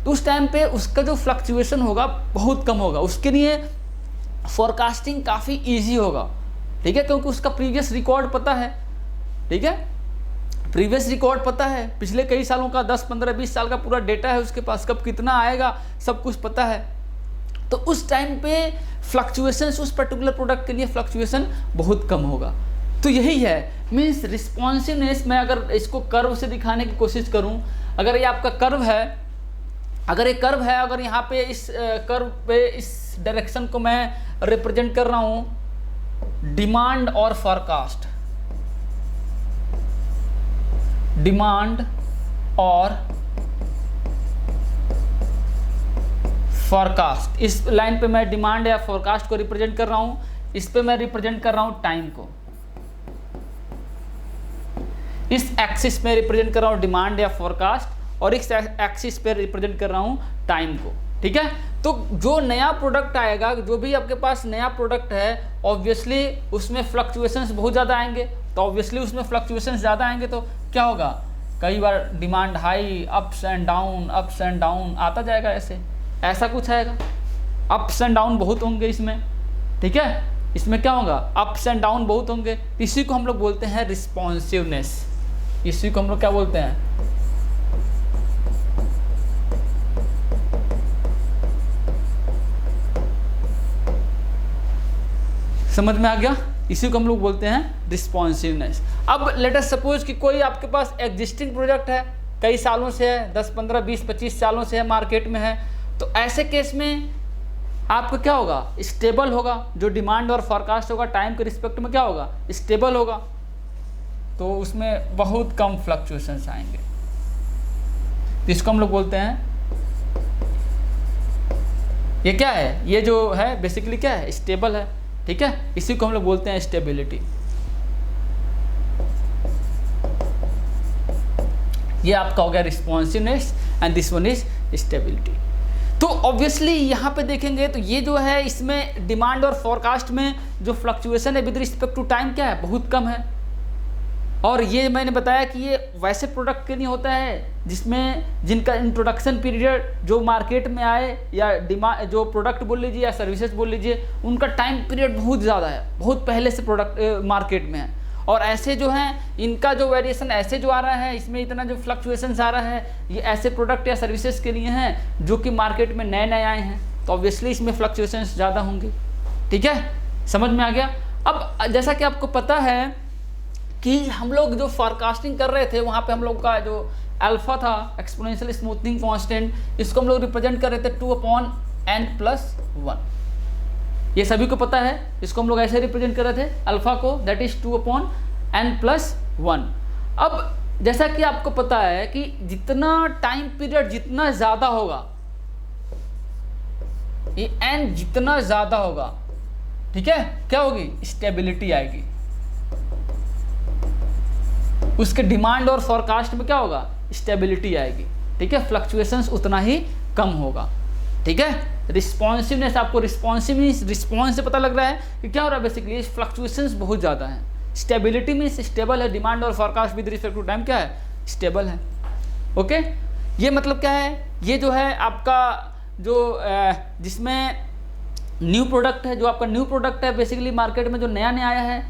तो उस टाइम पे उसका जो फ्लक्चुएशन होगा बहुत कम होगा, उसके लिए फोरकास्टिंग काफ़ी ईजी होगा। ठीक है, क्योंकि उसका प्रीवियस रिकॉर्ड पता है। ठीक है, प्रीवियस रिकॉर्ड पता है, पिछले कई सालों का 10 15 20 साल का पूरा डेटा है उसके पास, कब कितना आएगा सब कुछ पता है। तो उस टाइम पे फ्लक्चुएशंस, उस पर्टिकुलर प्रोडक्ट के लिए फ्लक्चुएशन बहुत कम होगा। तो यही है मीन्स रिस्पॉन्सिवनेस। मैं अगर इसको कर्व से दिखाने की कोशिश करूं, अगर ये आपका कर्व है, अगर ये कर्व है, अगर यहाँ पे इस कर्व पे इस डायरेक्शन को मैं रिप्रेजेंट कर रहा हूँ डिमांड और फोरकास्ट, डिमांड और फोरकास्ट, इस लाइन पे मैं डिमांड या फोरकास्ट को रिप्रेजेंट कर रहा हूं, इस पे मैं रिप्रेजेंट कर रहा हूं टाइम को, इस एक्सिस में रिप्रेजेंट कर रहा हूं डिमांड या फोरकास्ट, और इस एक्सिस पे रिप्रेजेंट कर रहा हूं टाइम को। ठीक है। तो जो नया प्रोडक्ट आएगा, जो भी आपके पास नया प्रोडक्ट है, ऑब्वियसली उसमें फ्लक्चुएशंस बहुत ज़्यादा आएंगे। तो ऑब्वियसली उसमें फ्लक्चुएशंस ज़्यादा आएंगे तो क्या होगा, कई बार demand high, ups and down आता जाएगा, ऐसा कुछ आएगा। अप्स एंड डाउन बहुत होंगे इसमें, ठीक है। इसमें क्या होगा, अप्स एंड डाउन बहुत होंगे। इसी को हम लोग बोलते हैं रिस्पॉन्सिवनेस। इसी को हम लोग क्या बोलते हैं, समझ में आ गया। इसी को हम लोग बोलते हैं रिस्पॉन्सिवनेस। अब लेट अस सपोज कि कोई आपके पास एग्जिस्टिंग प्रोडक्ट है, कई सालों से है, 10, 15, 20, 25 सालों से है, मार्केट में है। तो ऐसे केस में आपका क्या होगा, स्टेबल होगा। जो डिमांड और फॉरकास्ट होगा टाइम के रिस्पेक्ट में क्या होगा, स्टेबल होगा। तो उसमें बहुत कम फ्लक्चुएशंस आएंगे। तो इसको हम लोग बोलते हैं, ये क्या है, ये जो है बेसिकली क्या है, स्टेबल है, ठीक है। इसी को हम लोग बोलते हैं स्टेबिलिटी। ये आपका हो गया responsiveness and this one is stability. तो ऑब्वियसली यहाँ पे देखेंगे तो ये जो है, इसमें डिमांड और फॉरकास्ट में जो फ्लक्चुएशन है विद रिस्पेक्ट टू टाइम क्या है, बहुत कम है। और ये मैंने बताया कि ये वैसे प्रोडक्ट के लिए होता है जिनका इंट्रोडक्शन पीरियड जो मार्केट में आए, या डिमांड जो प्रोडक्ट बोल लीजिए या सर्विसेज बोल लीजिए, उनका टाइम पीरियड बहुत ज़्यादा है, बहुत पहले से प्रोडक्ट मार्केट में है। और ऐसे जो हैं, इनका जो वेरिएशन ऐसे जो आ रहा है, इसमें इतना जो फ्लक्चुएशंस आ रहा है, ये ऐसे प्रोडक्ट या सर्विसेज के लिए हैं जो कि मार्केट में नए नए आए हैं। तो ऑब्वियसली इसमें फ्लक्चुएशंस ज़्यादा होंगे, ठीक है। समझ में आ गया। अब जैसा कि आपको पता है कि हम लोग जो फॉरकास्टिंग कर रहे थे, वहाँ पे हम लोग का जो अल्फा था, एक्सपोनेंशियल स्मूथनिंग कांस्टेंट, इसको हम लोग रिप्रेजेंट कर रहे थे 2/n+1। ये सभी को पता है। इसको हम लोग ऐसे रिप्रेजेंट कर रहे थे अल्फा को, दैट इज 2/n+1। अब जैसा कि आपको पता है कि जितना टाइम पीरियड जितना ज़्यादा होगा, ये n जितना ज़्यादा होगा, ठीक है, क्या होगी, स्टेबिलिटी आएगी। उसके डिमांड और फॉरकास्ट में क्या होगा, स्टेबिलिटी आएगी, ठीक है। फ्लक्चुएशंस उतना ही कम होगा, ठीक है। रिस्पॉन्सिवनेस, आपको रिस्पॉन्स से पता लग रहा है कि क्या हो रहा है, बेसिकली फ्लक्चुएशंस बहुत ज़्यादा हैं। स्टेबिलिटी मीन्स स्टेबल है, डिमांड और forecast with respect to time क्या है, स्टेबल है, ओके। ये मतलब क्या है, ये जो है आपका जो जिसमें न्यू प्रोडक्ट है, जो आपका न्यू प्रोडक्ट है बेसिकली मार्केट में जो नया नया आया है,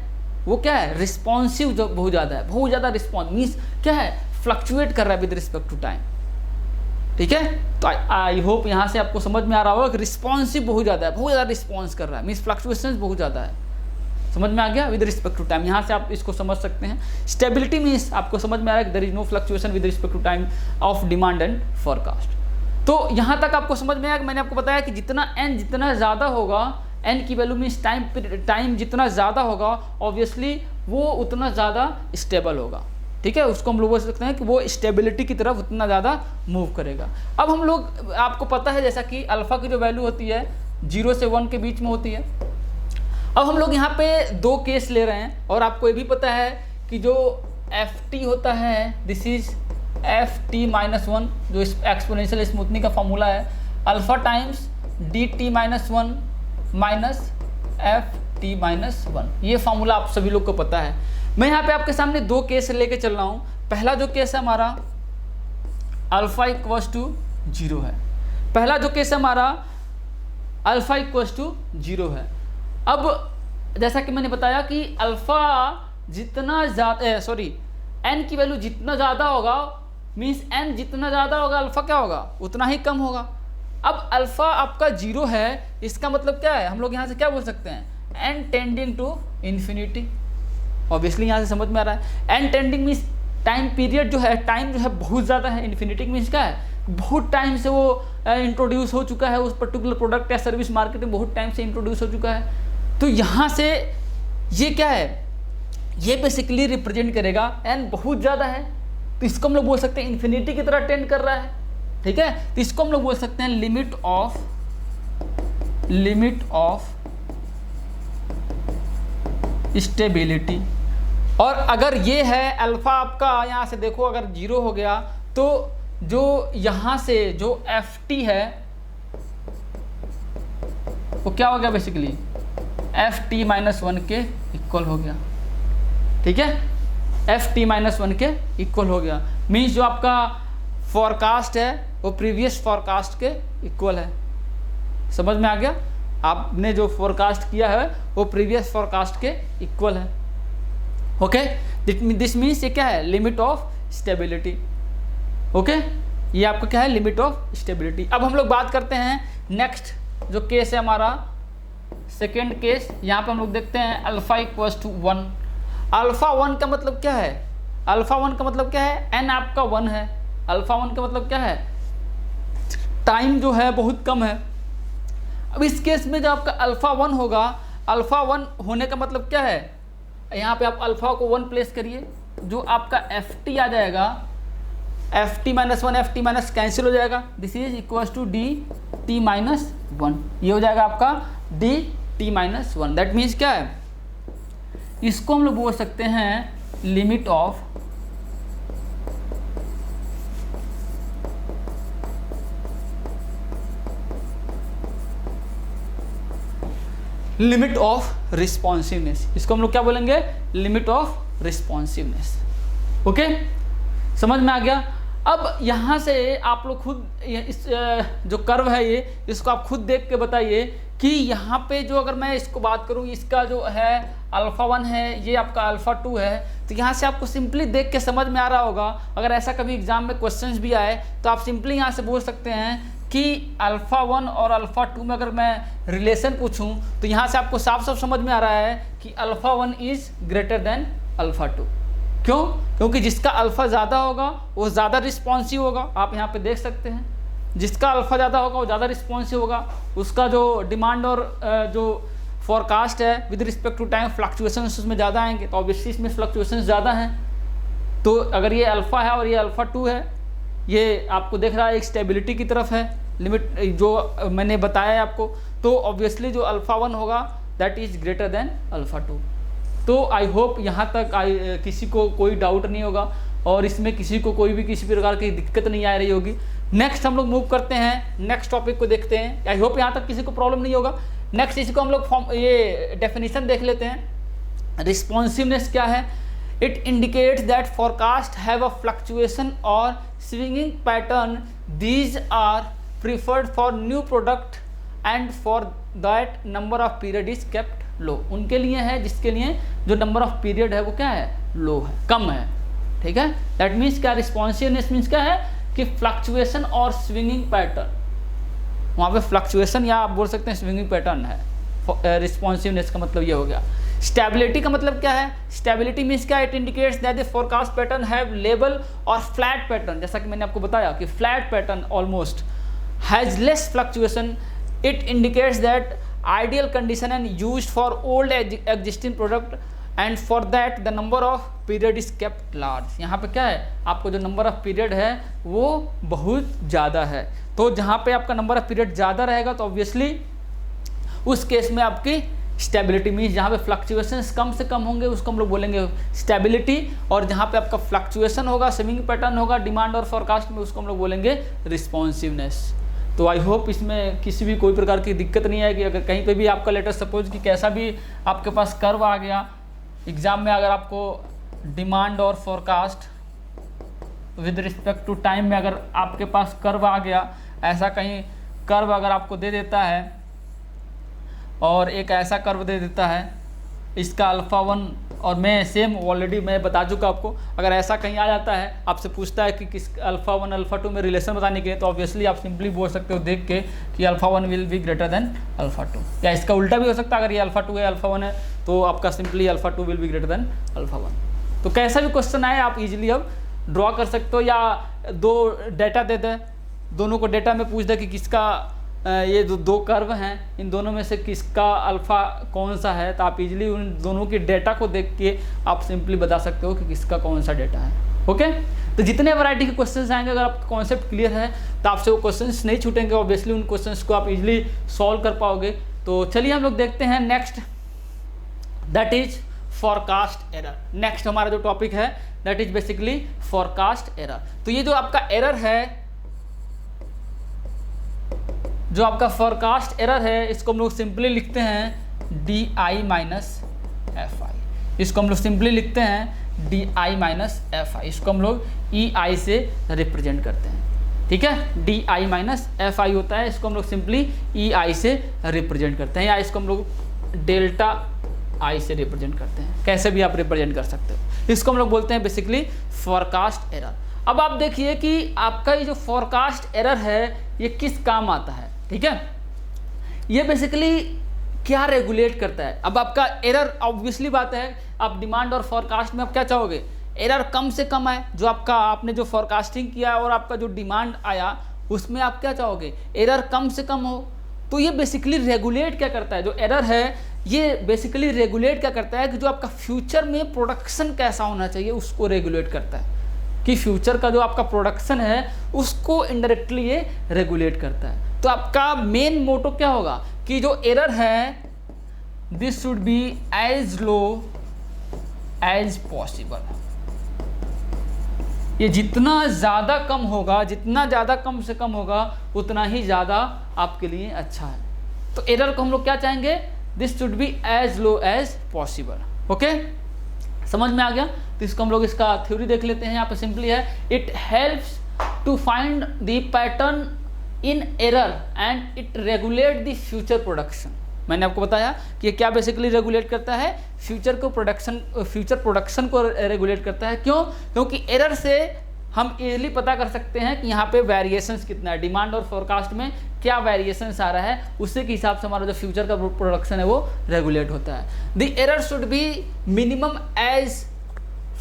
वो क्या है, रिस्पॉन्सिव जो बहुत ज़्यादा है, बहुत ज़्यादा रिस्पॉन्स मीन्स क्या है, फ्लक्चुएट कर रहा है विद रिस्पेक्ट टू टाइम, ठीक है। तो आई होप यहाँ से आपको समझ में आ रहा होगा कि रिस्पॉन्सिव बहुत ज़्यादा है, बहुत ज़्यादा रिस्पॉन्स कर रहा है, मीन्स फ्लक्चुएशंस बहुत ज़्यादा है। समझ में आ गया, विद रिस्पेक्ट टू टाइम। यहाँ से आप इसको समझ सकते हैं। स्टेबिलिटी मीन्स आपको समझ में आ रहा है कि there is no fluctuation with respect to time of demand and forecast. तो यहाँ तक आपको समझ में आया कि मैंने आपको बताया कि जितना n जितना ज़्यादा होगा, n की वैल्यू मीन्स टाइम जितना ज़्यादा होगा, ऑब्वियसली वो उतना ज़्यादा स्टेबल होगा, ठीक है। उसको हम लोग बोल सकते हैं कि वो स्टेबिलिटी की तरफ उतना ज़्यादा मूव करेगा। अब हम लोग, आपको पता है जैसा कि अल्फ़ा की जो वैल्यू होती है 0 से 1 के बीच में होती है। अब हम लोग यहाँ पे 2 केस ले रहे हैं, और आपको ये भी पता है कि जो ft होता है, दिस इज ft-1, जो एक्सपोनेंशियल स्मूथनिंग का फॉर्मूला है, alpha times dt-1 minus ft-1। ये फार्मूला आप सभी लोग को पता है। मैं यहाँ पे आपके सामने 2 केस लेके चल रहा हूँ। पहला जो केस है हमारा अल्फा इक्वल्स टू 0 है। पहला जो केस है हमारा अल्फा इक्वल्स टू 0 है। अब जैसा कि मैंने बताया कि अल्फा जितना ज़्यादा n की वैल्यू जितना ज़्यादा होगा, मीन्स n जितना ज़्यादा होगा अल्फा क्या होगा, उतना ही कम होगा। अब अल्फा आपका 0 है, इसका मतलब क्या है, हम लोग यहाँ से क्या बोल सकते हैं, n tending to infinity. Obviously यहाँ से समझ में आ रहा है। n tending means time period जो है, टाइम जो है बहुत ज़्यादा है। इन्फिनिटी मीन्स क्या है, बहुत टाइम से वो इंट्रोड्यूस हो चुका है, उस पर्टिकुलर प्रोडक्ट या सर्विस मार्केट में बहुत टाइम से इंट्रोड्यूस हो चुका है। तो यहाँ से ये क्या है, ये बेसिकली रिप्रेजेंट करेगा n बहुत ज़्यादा है, तो इसको हम लोग बोल सकते हैं इन्फिनिटी की तरह टेंड कर रहा है, ठीक है। तो इसको हम लोग बोल सकते हैं लिमिट ऑफ स्टेबिलिटी। और अगर ये है अल्फा आपका, यहाँ से देखो अगर 0 हो गया, तो जो यहाँ से जो ft है, वो क्या हो गया basically F T minus one के इक्वल हो गया। ठीक है, एफ टी माइनस वन के इक्वल हो गया, मीन्स जो आपका फॉरकास्ट है वो प्रीवियस फॉरकास्ट के इक्वल है। समझ में आ गया, आपने जो फोरकास्ट किया है वो प्रीवियस फोरकास्ट के इक्वल है। ओके, दिस मीन्स ये क्या है, लिमिट ऑफ स्टेबिलिटी। ओके, ये आपका क्या है, लिमिट ऑफ स्टेबिलिटी। अब हम लोग बात करते हैं नेक्स्ट जो केस है हमारा सेकेंड केस। यहाँ पे हम लोग देखते हैं अल्फा इक्वल्स टू 1। अल्फा 1 का मतलब क्या है, अल्फा 1 का मतलब क्या है, एन आपका 1 है। अल्फा 1 का मतलब क्या है, टाइम जो है बहुत कम है। अब इस केस में जो आपका अल्फा 1 होगा, अल्फा 1 होने का मतलब क्या है, यहाँ पे आप अल्फा को 1 प्लेस करिए, जो आपका एफ टी आ जाएगा, F T minus 1 F T minus cancel हो जाएगा, this is equals to D T minus 1। ये हो जाएगा आपका D T minus 1। That means क्या है, इसको हम लोग बोल सकते हैं लिमिट ऑफ रिस्पॉन्सिवनेस। इसको हम लोग क्या बोलेंगे, लिमिट ऑफ रिस्पॉन्सिवनेस। ओके, समझ में आ गया। अब यहाँ से आप लोग खुद इस जो कर्व है ये, इसको आप खुद देख के बताइए कि यहाँ पे जो अगर मैं इसको बात करूँ, इसका जो है अल्फा 1 है, ये आपका अल्फा 2 है, तो यहाँ से आपको सिंपली देख के समझ में आ रहा होगा। अगर ऐसा कभी एग्जाम में क्वेश्चंस भी आए तो आप सिंपली यहाँ से बोल सकते हैं कि अल्फा 1 और अल्फा 2 में अगर मैं रिलेशन पूछूं तो यहाँ से आपको साफ साफ समझ में आ रहा है कि alpha 1 is greater than alpha 2। क्यों? क्योंकि जिसका अल्फा ज़्यादा होगा वो ज़्यादा रिस्पॉन्सिव होगा। आप यहाँ पे देख सकते हैं, जिसका अल्फा ज़्यादा होगा वो ज़्यादा रिस्पॉन्सिव होगा। उसका जो डिमांड और जो फोरकास्ट है with respect to time fluctuation उसमें ज़्यादा आएंगे, तो ऑब्वियसली इसमें फ्लक्चुएशन ज़्यादा हैं। तो अगर ये अल्फा है और ये अल्फा 2 है, ये आपको देख रहा है एक स्टेबिलिटी की तरफ है, लिमिट जो मैंने बताया है आपको, तो ऑब्वियसली जो अल्फा 1 होगा that is greater than alpha 2। तो आई होप यहाँ तक किसी को कोई डाउट नहीं होगा और इसमें किसी को कोई भी किसी प्रकार की दिक्कत नहीं आ रही होगी। नेक्स्ट हम लोग मूव करते हैं, नेक्स्ट टॉपिक को देखते हैं। आई होप यहाँ तक किसी को प्रॉब्लम नहीं होगा। नेक्स्ट इसको हम लोग ये डेफिनेशन देख लेते हैं। रिस्पॉन्सिवनेस क्या है? It indicates that forecast have a fluctuation और swinging pattern, these are preferred for new product and for that number of period is kept low. उनके लिए है जिसके लिए जो नंबर ऑफ पीरियड है वो क्या है, लो है, कम है। ठीक है, दैट मीन्स क्या, रिस्पॉन्सिवनेस मीन्स क्या है कि फ्लक्चुएशन और स्विंगिंग पैटर्न, वहाँ पे फ्लक्चुएशन या आप बोल सकते हैं स्विंगिंग पैटर्न है। रिस्पॉन्सिवनेस का मतलब ये हो गया। स्टेबिलिटी का मतलब क्या है? स्टेबिलिटी मीन्स क्या, it indicates that the forecast pattern have level और फ्लैट पैटर्न। जैसा कि मैंने आपको बताया कि flat pattern almost has less fluctuation. It indicates that ideal condition and used for old existing product and for that the number of period is kept large। यहाँ पे क्या है, आपको जो नंबर ऑफ पीरियड है वो बहुत ज़्यादा है। तो जहाँ पे आपका नंबर ऑफ पीरियड ज़्यादा रहेगा तो ऑब्वियसली उस केस में आपकी स्टेबिलिटी मीन्स जहाँ पे फ्लक्चुएशंस कम से कम होंगे उसको हम लोग बोलेंगे स्टेबिलिटी, और जहाँ पे आपका फ्लक्चुएशन होगा, स्विंगिंग पैटर्न होगा डिमांड और फोरकास्ट में, उसको हम लोग बोलेंगे रिस्पॉन्सिवनेस। तो आई होप इसमें किसी भी कोई प्रकार की दिक्कत नहीं आएगी। अगर कहीं पे भी आपका लेटर सपोज कि कैसा भी आपके पास कर्व आ गया एग्ज़ाम में, अगर आपको डिमांड और forecast with respect to time में अगर आपके पास कर्व आ गया, ऐसा कहीं कर्व अगर आपको दे देता है और एक ऐसा कर्व दे देता है, इसका अल्फा 1 और मैं सेम ऑलरेडी मैं बता चुका आपको, अगर ऐसा कहीं आ जाता है आपसे पूछता है कि किस अल्फा 1 अल्फा 2 में रिलेशन बताने के, तो ऑब्वियसली आप सिंपली बोल सकते हो देख के कि alpha 1 will be greater than alpha 2, या इसका उल्टा भी हो सकता है। अगर ये अल्फा 2 है अल्फा 1 है तो आपका simply alpha 2 will be greater than alpha 1। तो कैसा भी क्वेश्चन आए आप इजीली अब ड्रॉ कर सकते हो, या दो डेटा दे दे, दोनों को डेटा में पूछ दे कि किसका ये जो दो कर्व हैं इन दोनों में से किसका अल्फ़ा कौन सा है, तो आप इजीली उन दोनों के डेटा को देख के आप सिंपली बता सकते हो कि किसका कौन सा डेटा है। ओके, तो जितने वैरायटी के क्वेश्चंस आएंगे अगर आपका कॉन्सेप्ट क्लियर है तो आपसे वो क्वेश्चंस नहीं छूटेंगे, ऑब्वियसली उन क्वेश्चंस को आप इजीली सॉल्व कर पाओगे। तो चलिए हम लोग देखते हैं next, that is forecast error. Next हमारा जो टॉपिक है that is basically forecast error. तो ये जो आपका एरर है जो आपका फोरकास्ट एरर है इसको हम लोग सिंपली लिखते हैं DI माइनस FI। इसको हम लोग सिंपली लिखते हैं DI माइनस FI। इसको हम लोग EI से रिप्रेजेंट करते हैं, ठीक है। DI माइनस FI होता है, इसको हम लोग सिंपली EI से रिप्रेजेंट करते हैं, या इसको हम लोग डेल्टा I से रिप्रेजेंट करते हैं, कैसे भी आप रिप्रेजेंट कर सकते हो। इसको हम लोग बोलते हैं बेसिकली फोरकास्ट एरर। अब आप देखिए कि आपका ये जो फोरकास्ट एरर है ये किस काम आता है, ठीक है। ये बेसिकली क्या रेगुलेट करता है। अब आपका एरर ऑब्वियसली बात है, आप डिमांड और फोरकास्ट में आप क्या चाहोगे, एरर कम से कम आए। जो आपका आपने जो फोरकास्टिंग किया और आपका जो डिमांड आया उसमें आप क्या चाहोगे, एरर कम से कम हो। तो ये बेसिकली रेगुलेट क्या करता है, जो एरर है ये बेसिकली रेगुलेट क्या करता है कि जो आपका फ्यूचर में प्रोडक्शन कैसा होना चाहिए उसको रेगुलेट करता है, कि फ्यूचर का जो आपका प्रोडक्शन है उसको इनडायरेक्टली ये रेगुलेट करता है। तो आपका मेन मोटो क्या होगा कि जो एरर है this should be as low as possible. ये जितना ज़्यादा कम होगा, जितना ज़्यादा कम से कम होगा उतना ही ज़्यादा आपके लिए अच्छा है। तो एरर को हम लोग क्या चाहेंगे, this should be as low as possible. Okay, समझ में आ गया। तो इसको हम लोग इसका थ्योरी देख लेते हैं। यहाँ पे सिंपली है, it helps to find the pattern in error and it regulate the future production. मैंने आपको बताया कि ये क्या बेसिकली रेगुलेट करता है, फ्यूचर प्रोडक्शन को रेगुलेट करता है। क्यों, क्योंकि एरर से हम इजीली पता कर सकते हैं कि यहाँ पे वेरिएशंस कितना है, डिमांड और फोरकास्ट में क्या वेरिएशंस आ रहा है, उससे के हिसाब से हमारा जो फ्यूचर का प्रोडक्शन है वो रेगुलेट होता है। The error should be minimum as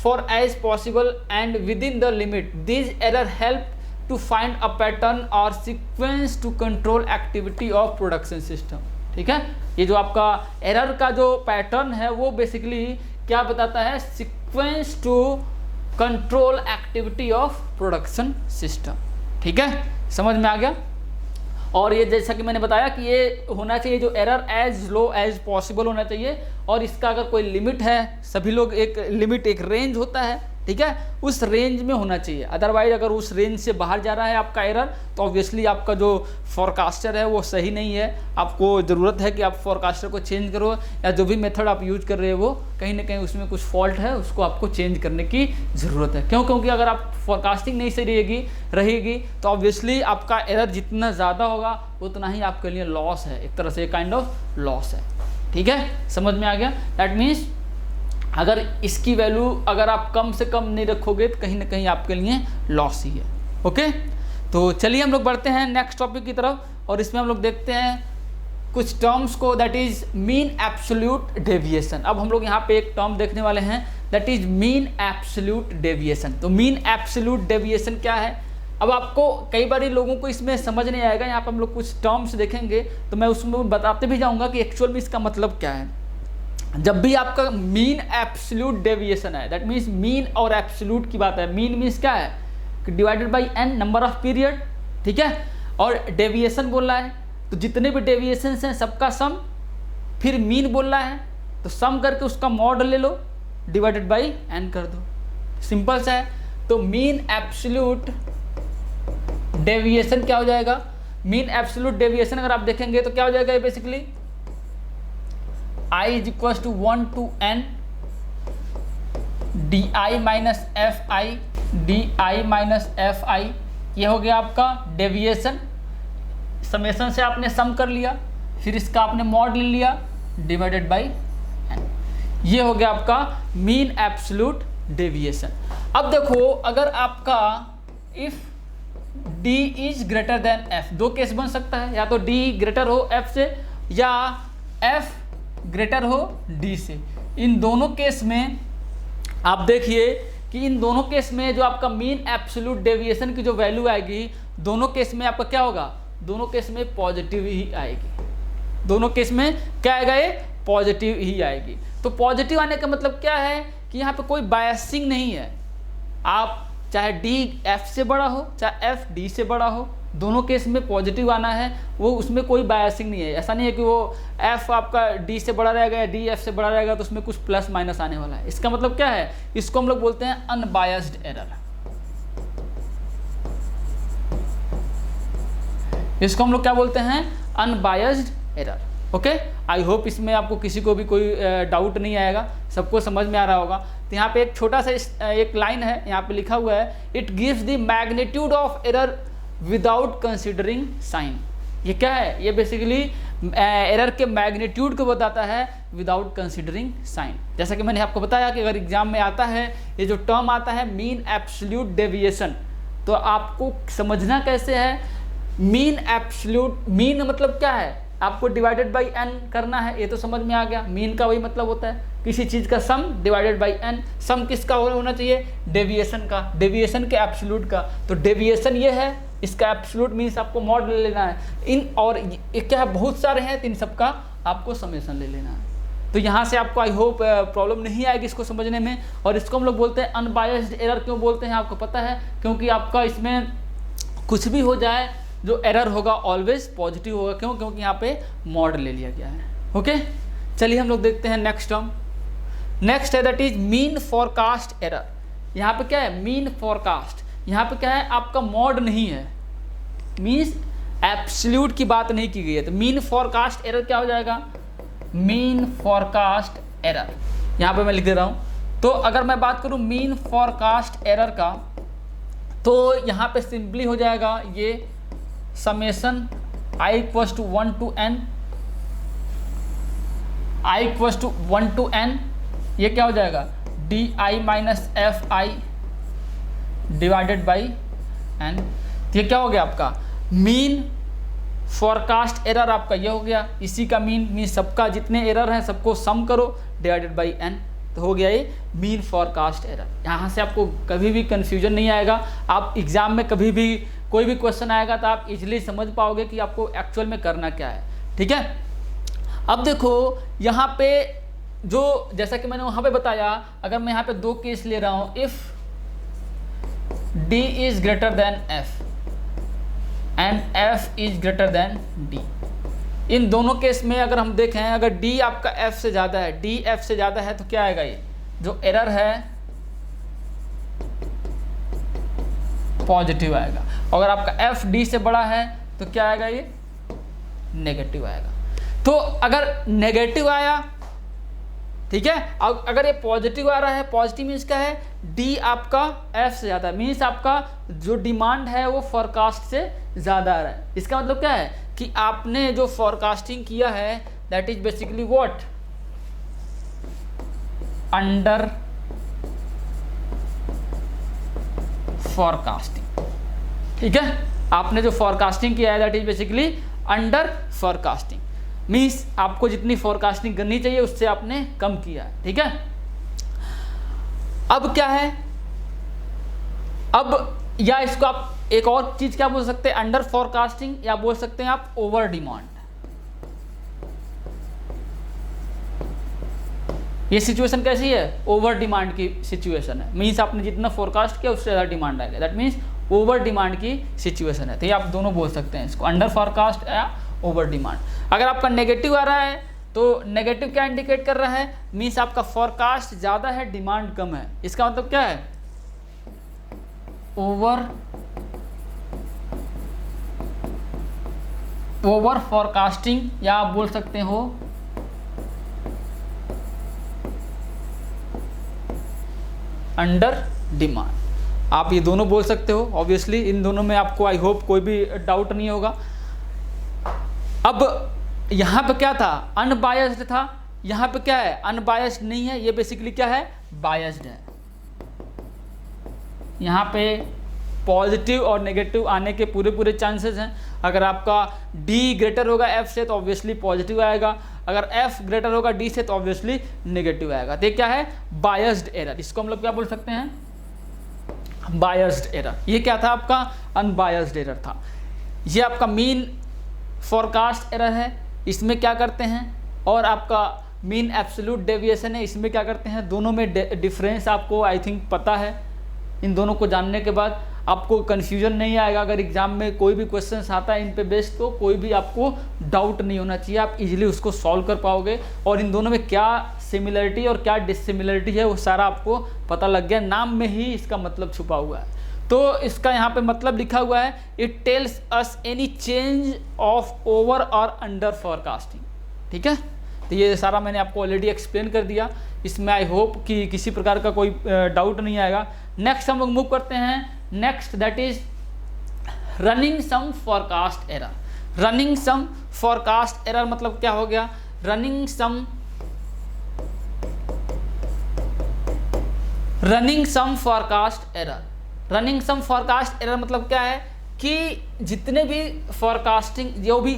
far as possible and within the limit. This error help to find a pattern और sequence to control activity of production system. ठीक है, ये जो आपका एरर का जो पैटर्न है वो बेसिकली क्या बताता है, sequence to control activity of production system. ठीक है, समझ में आ गया। और ये जैसा कि मैंने बताया कि ये होना चाहिए जो error as low as possible होना चाहिए, और इसका अगर कोई लिमिट है, सभी लोग एक लिमिट एक रेंज होता है, ठीक है, उस रेंज में होना चाहिए। अदरवाइज अगर उस रेंज से बाहर जा रहा है आपका एरर तो ऑब्वियसली आपका जो फोरकास्टर है वो सही नहीं है। आपको ज़रूरत है कि आप फोरकास्टर को चेंज करो, या जो भी मेथड आप यूज कर रहे हो वो कहीं ना कहीं उसमें कुछ फॉल्ट है, उसको आपको चेंज करने की ज़रूरत है। क्यों, क्योंकि अगर आप फोरकास्टिंग नहीं सही रहेगी तो ऑब्वियसली आपका एरर जितना ज़्यादा होगा उतना ही आपके लिए लॉस है, एक तरह से काइंड ऑफ लॉस है। ठीक है, समझ में आ गया। दैट मीन्स अगर इसकी वैल्यू अगर आप कम से कम नहीं रखोगे तो कहीं ना कहीं आपके लिए लॉस ही है। ओके, तो चलिए हम लोग बढ़ते हैं नेक्स्ट टॉपिक की तरफ, और इसमें हम लोग देखते हैं कुछ टर्म्स को, that is mean absolute deviation. अब हम लोग यहाँ पे एक टर्म देखने वाले हैं, that is mean absolute deviation. तो मीन एब्सोल्यूट डेविएशन क्या है, अब आपको कई बार लोगों को इसमें समझ नहीं आएगा। यहाँ पर हम लोग कुछ टर्म्स देखेंगे तो मैं उसमें बताते भी जाऊँगा कि एक्चुअल में इसका मतलब क्या है। जब भी आपका मीन एब्सोल्यूट डेविएशन है, दैट मीन्स मीन और एब्सोल्यूट की बात है। मीन मीन्स क्या है कि divided by n number of period, ठीक है, और डेविएशन बोल रहा है तो जितने भी डेविएशन हैं सबका सम, फिर मीन बोल रहा है तो सम करके उसका मॉड ले लो, डिवाइडेड बाय n कर दो, सिंपल सा है। तो मीन एब्सोल्यूट डेविएशन क्या हो जाएगा, मीन एब्सोल्यूट डेविएशन अगर आप देखेंगे तो क्या हो जाएगा, basically I is equal to 1 to n DI minus FI, DI minus FI, ये हो गया आपका डेविएशन। समेशन से आपने सम कर लिया, फिर इसका आपने मॉड ले लिया, डिवाइडेड बाय n, ये हो गया आपका मीन एब्सोल्यूट डेविएशन। अब देखो, अगर आपका if D is greater than F, दो केस बन सकता है, या तो D ग्रेटर हो F से या F ग्रेटर हो D से। इन दोनों केस में आप देखिए कि इन दोनों केस में जो आपका मीन एब्सोल्यूट डेविएशन की जो वैल्यू आएगी, दोनों केस में आपका क्या होगा, दोनों केस में पॉजिटिव ही आएगी। दोनों केस में क्या आएगा, ये पॉजिटिव ही आएगी। तो पॉजिटिव आने का मतलब क्या है कि यहाँ पे कोई बायसिंग नहीं है। आप चाहे D F से बड़ा हो चाहे F D से बड़ा हो, दोनों केस में पॉजिटिव आना है, वो उसमें कोई बायसिंग नहीं है। ऐसा नहीं है कि वो F आपका D से बड़ा रहेगा या D F से बड़ा रहेगा तो उसमें कुछ प्लस माइनस आने वाला है। इसका मतलब क्या है, इसको हम लोग बोलते हैं अनबायस्ड एरर। इसको हम लोग क्या बोलते हैं, unbiased error. Okay, I hope इसमें आपको किसी को भी कोई डाउट नहीं आएगा, सबको समझ में आ रहा होगा। तो यहाँ पे एक छोटा सा एक लाइन है, यहाँ पे लिखा हुआ है, it gives the magnitude of error without considering sign. ये क्या है, ये बेसिकली एरर के मैग्नीट्यूड को बताता है विदाउट कंसिडरिंग साइन। जैसा कि मैंने आपको बताया कि अगर एग्जाम में आता है ये जो टर्म आता है मीन एब्सोल्यूट डेविएशन, तो आपको समझना कैसे है, मीन एब्सोल्यूट, मीन मतलब क्या है, आपको डिवाइडेड बाई एन करना है, ये तो समझ में आ गया। मीन का वही मतलब होता है किसी चीज़ का सम डिवाइडेड बाई एन। सम किसका होना चाहिए, डेविएशन का, डेविएशन के एब्सोल्यूट का। तो डेविएशन ये है, इसका एब्सोल्यूट मीन्स आपको मॉड ले लेना है। इन और ये क्या है, बहुत सारे हैं, तो इन सबका आपको समेशन ले लेना है। तो यहाँ से आपको आई होप प्रॉब्लम नहीं आएगी इसको समझने में। और इसको हम लोग बोलते हैं अनबायस्ड एरर। क्यों बोलते हैं आपको पता है, क्योंकि आपका इसमें कुछ भी हो जाए जो एरर होगा ऑलवेज पॉजिटिव होगा। क्यों, क्योंकि यहाँ पे मॉड ले लिया गया है। ओके, चलिए हम लोग देखते हैं नेक्स्ट टर्म। नेक्स्ट है that is mean forecast error. यहाँ पे क्या है, मीन फॉरकास्ट, यहाँ पे क्या है, आपका मॉड नहीं है, मीन्स एब्सोल्यूट की बात नहीं की गई है। तो मीन फॉरकास्ट एरर क्या हो जाएगा, मीन फॉरकास्ट एरर, यहाँ पे मैं लिख दे रहा हूँ। तो अगर मैं बात करूँ मीन फॉरकास्ट एरर का, तो यहाँ पे सिंपली हो जाएगा ये summation i equals to 1 to n, i equals to 1 to n, ये क्या हो जाएगा, di minus F I divided by n। ये क्या हो गया आपका मीन फॉरकास्ट एरर, आपका ये हो गया। इसी का मीन सबका जितने एरर हैं सबको सम करो डिवाइडेड बाई n, तो हो गया ये मीन फॉरकास्ट एरर। यहाँ से आपको कभी भी कन्फ्यूजन नहीं आएगा। आप एग्जाम में कभी भी कोई भी क्वेश्चन आएगा तो आप इजीली समझ पाओगे कि आपको एक्चुअल में करना क्या है। ठीक है, अब देखो यहाँ पे जो जैसा कि मैंने वहाँ पे बताया, अगर मैं यहाँ पे दो केस ले रहा हूँ, if d is greater than f and f is greater than d, इन दोनों केस में अगर हम देखें, अगर d आपका f से ज़्यादा है, d f से ज़्यादा है, तो क्या आएगा, ये जो एरर है पॉजिटिव आएगा। अगर आपका f d से बड़ा है तो क्या आएगा, ये नेगेटिव आएगा। तो अगर नेगेटिव आया, ठीक है, अगर ये पॉजिटिव आ रहा है, पॉजिटिव मीन्स क्या है, d आपका f से ज़्यादा, मीन्स आपका जो डिमांड है वो फॉरकास्ट से ज़्यादा आ रहा है। इसका मतलब क्या है कि आपने जो फॉरकास्टिंग किया है that is basically what, under forecasting. ठीक है, आपने जो फॉरकास्टिंग किया है that is basically under forecasting, means आपको जितनी फॉरकास्टिंग करनी चाहिए उससे आपने कम किया है। ठीक है, अब क्या है, अब या इसको आप एक और चीज क्या बोल सकते हैं, अंडर फॉरकास्टिंग, या बोल सकते हैं आप ओवर डिमांड। ये सिचुएशन कैसी है, ओवर डिमांड की सिचुएशन है, मीन्स आपने जितना फोरकास्ट किया उससे ज़्यादा डिमांड आएगा, दैट मीन्स ओवर डिमांड की सिचुएशन है। तो ये आप दोनों बोल सकते हैं इसको, अंडर फॉरकास्ट या ओवर डिमांड। अगर आपका नेगेटिव आ रहा है तो नेगेटिव क्या इंडिकेट कर रहा है, मीन्स आपका फॉरकास्ट ज़्यादा है, डिमांड कम है। इसका मतलब क्या है, ओवर फॉरकास्टिंग, या आप बोल सकते हो अंडर डिमांड। आप ये दोनों बोल सकते हो, ऑब्वियसली इन दोनों में आपको आई होप कोई भी डाउट नहीं होगा। अब यहाँ पे क्या था, अनबायस्ड था, यहाँ पे क्या है, अनबायस्ड नहीं है, ये बेसिकली क्या है, बायस्ड है। यहाँ पे पॉजिटिव और नेगेटिव आने के पूरे चांसेस हैं। अगर आपका d ग्रेटर होगा f से तो ऑब्वियसली पॉजिटिव आएगा, अगर f ग्रेटर होगा d से तो ऑब्वियसली नेगेटिव आएगा। तो क्या है, बायस्ड एरर। इसको हम लोग क्या बोल सकते हैं, बायस्ड एरर। ये क्या था, आपका अनबायस्ड एरर था। ये आपका मीन फॉरकास्ट एरर है, इसमें क्या करते हैं, और आपका मीन एब्सोल्यूट डेविएशन है, इसमें क्या करते हैं। दोनों में डिफरेंस आपको आई थिंक पता है। इन दोनों को जानने के बाद आपको कन्फ्यूजन नहीं आएगा। अगर एग्जाम में कोई भी क्वेश्चंस आता है इन पे बेस्ड, तो कोई भी आपको डाउट नहीं होना चाहिए, आप इजीली उसको सॉल्व कर पाओगे। और इन दोनों में क्या सिमिलरिटी और क्या डिसिमिलरिटी है वो सारा आपको पता लग गया, नाम में ही इसका मतलब छुपा हुआ है। तो इसका यहाँ पे मतलब लिखा हुआ है, it tells us any change of over और अंडर फॉरकास्टिंग। ठीक है, तो ये सारा मैंने आपको ऑलरेडी एक्सप्लेन कर दिया, इसमें आई होप कि किसी प्रकार का कोई डाउट नहीं आएगा। नेक्स्ट हम लोग मूव करते हैं, next that is running sum forecast error. Running sum forecast error मतलब क्या हो गया, running sum forecast error. Running sum forecast error मतलब क्या है कि जितने भी फॉरकास्टिंग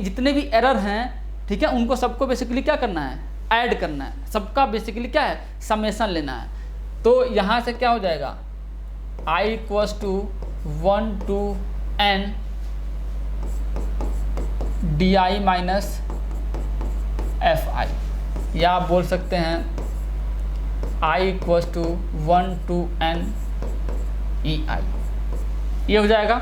जितने भी एरर हैं, ठीक है, उनको सबको बेसिकली क्या करना है, ऐड करना है, सबका बेसिकली क्या है, समेशन लेना है। तो यहाँ से क्या हो जाएगा, i equals to 1 to n di minus fi, या आप बोल सकते हैं i equals to 1 to n ei। ये हो जाएगा।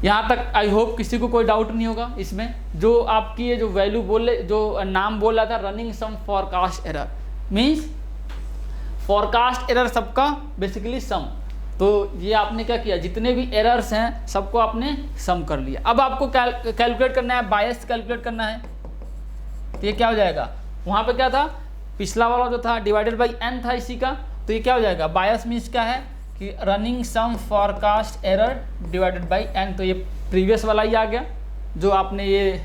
यहाँ तक आई होप किसी को कोई डाउट नहीं होगा इसमें। जो आपकी ये जो वैल्यू जो नाम बोल रहा था running sum forecast error, means forecast error सबका बेसिकली सम। तो ये आपने क्या किया, जितने भी एरर्स हैं सबको आपने सम कर लिया। अब आपको कैलकुलेट करना है, बायस कैलकुलेट करना है। तो ये क्या हो जाएगा, वहाँ पे क्या था, पिछला वाला जो था डिवाइडेड बाई n था इसी का, तो ये क्या हो जाएगा, बायस मीन्स क्या है कि running sum forecast error divided by n। तो ये प्रीवियस वाला ही आ गया, जो आपने ये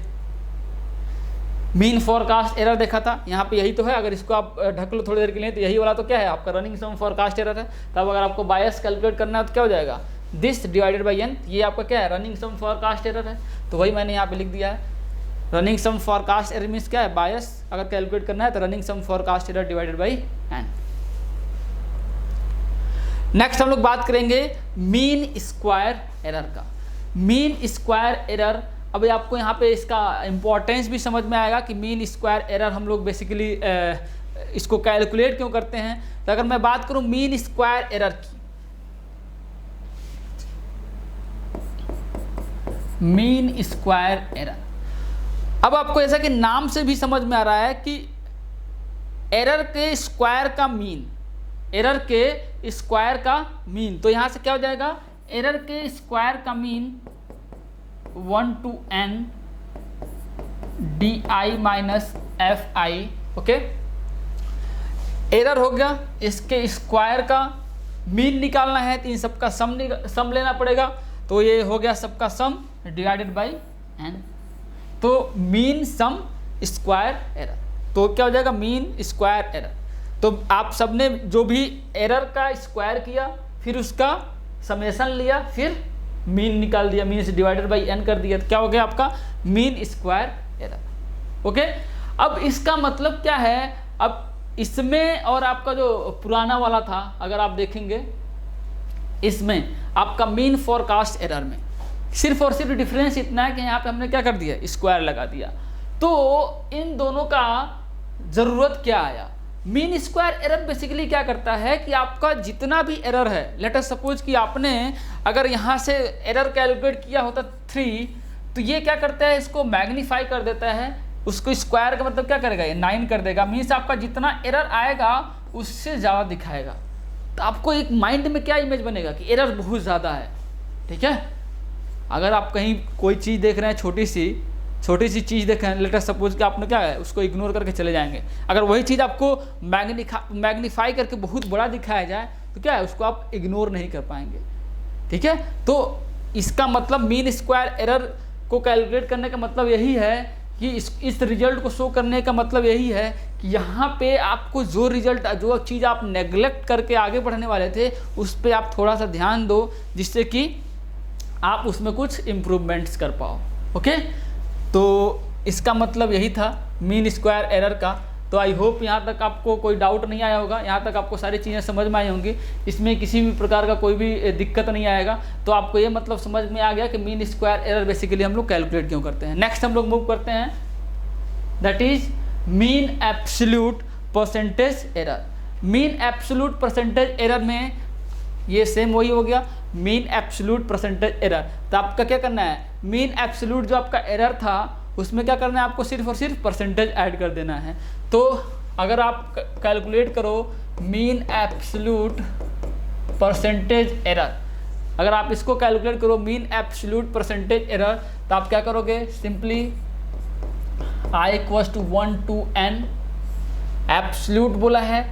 मीन फॉरकास्ट एरर देखा था, यहाँ पे यही तो है। अगर इसको आप ढक लो थोड़ी देर के लिए, तो यही वाला तो क्या है आपका रनिंग सम फॉरकास्ट एरर है। तब अगर आपको बायस कैलकुलेट करना है तो क्या हो जाएगा, दिस डिवाइडेड बाई n। ये आपका क्या है, रनिंग सम फॉरकास्ट एरर है। तो वही मैंने यहाँ पे लिख दिया है, running sum forecast error means क्या है, बायस अगर कैलकुलेट करना है तो running sum forecast error divided by n। Next हम लोग बात करेंगे मीन स्क्वायर एरर का। मीन स्क्वायर एरर, अभी आपको यहाँ पे इसका इम्पोर्टेंस भी समझ में आएगा कि मीन स्क्वायर एरर हम लोग बेसिकली इसको कैलकुलेट क्यों करते हैं। तो अगर मैं बात करूँ मीन स्क्वायर एरर की, मीन स्क्वायर एरर, अब आपको ऐसा कि नाम से भी समझ में आ रहा है कि एरर के स्क्वायर का मीन, एरर के स्क्वायर का मीन। तो यहाँ से क्या हो जाएगा, एरर के स्क्वायर का mean 1 to n di minus fi। Okay, error हो गया, इसके स्क्वायर का मीन निकालना है तो इन सबका सम लेना पड़ेगा। तो ये हो गया सबका सम डिवाइडेड बाई n। तो मीन सम स्क्वायर एरर, तो क्या हो जाएगा, मीन स्क्वायर एरर। तो आप सबने जो भी एरर का स्क्वायर किया, फिर उसका समेशन लिया, फिर मीन निकाल दिया, मीन डिवाइडेड बाई n कर दिया, तो क्या हो गया आपका मीन स्क्वायर एरर। ओके, अब इसका मतलब क्या है, अब इसमें और आपका जो पुराना वाला था अगर आप देखेंगे, इसमें आपका मीन फॉरकास्ट एरर में सिर्फ और सिर्फ डिफरेंस इतना है कि यहाँ पे हमने क्या कर दिया, स्क्वायर लगा दिया। तो इन दोनों का ज़रूरत क्या आया, मीन स्क्वायर एरर बेसिकली क्या करता है कि आपका जितना भी एरर है, लेट अस सपोज कि आपने अगर यहाँ से एरर कैलकुलेट किया होता 3, तो ये क्या करता है, इसको मैग्नीफाई कर देता है, उसको स्क्वायर का मतलब क्या करेगा, ये 9 कर देगा। मीन्स आपका जितना एरर आएगा उससे ज़्यादा दिखाएगा। तो आपको एक माइंड में क्या इमेज बनेगा कि एरर बहुत ज़्यादा है। ठीक है, अगर आप कहीं कोई चीज़ देख रहे हैं, छोटी सी चीज़ देख रहे हैं, लेट अस सपोज कि आपने क्या है उसको इग्नोर करके चले जाएंगे। अगर वही चीज़ आपको मैग्नीफाई करके बहुत बड़ा दिखाया जाए तो क्या है, उसको आप इग्नोर नहीं कर पाएंगे। ठीक है, तो इसका मतलब मीन स्क्वायर एरर को कैलकुलेट करने का मतलब यही है कि इस रिजल्ट को शो करने का मतलब यही है कि यहाँ पे आपको जो रिजल्ट, जो चीज़ आप नेग्लेक्ट करके आगे बढ़ने वाले थे, उस पर आप थोड़ा सा ध्यान दो, जिससे कि आप उसमें कुछ इम्प्रूवमेंट्स कर पाओ। ओके, तो इसका मतलब यही था मीन स्क्वायर एरर का। तो आई होप यहाँ तक आपको कोई डाउट नहीं आया होगा, यहाँ तक आपको सारी चीज़ें समझ में आई होंगी, इसमें किसी भी प्रकार का कोई भी दिक्कत नहीं आएगा। तो आपको ये मतलब समझ में आ गया कि मीन स्क्वायर एरर बेसिकली हम लोग कैलकुलेट क्यों करते हैं। नेक्स्ट हम लोग मूव करते हैं, that is mean absolute percentage error. Mean absolute percentage error में ये सेम वही हो गया, मीन एब्सोल्यूट परसेंटेज एरर। तो आपका क्या करना है, मीन एब्सोल्यूट जो आपका एरर था उसमें क्या करना है, आपको सिर्फ और सिर्फ परसेंटेज ऐड कर देना है। तो अगर आप कैलकुलेट करो मीन एब्सोल्यूट परसेंटेज एरर, अगर आप इसको कैलकुलेट करो मीन एब्सोल्यूट परसेंटेज एरर, तो आप क्या करोगे, simply i equals to 1 to n, absolute बोला है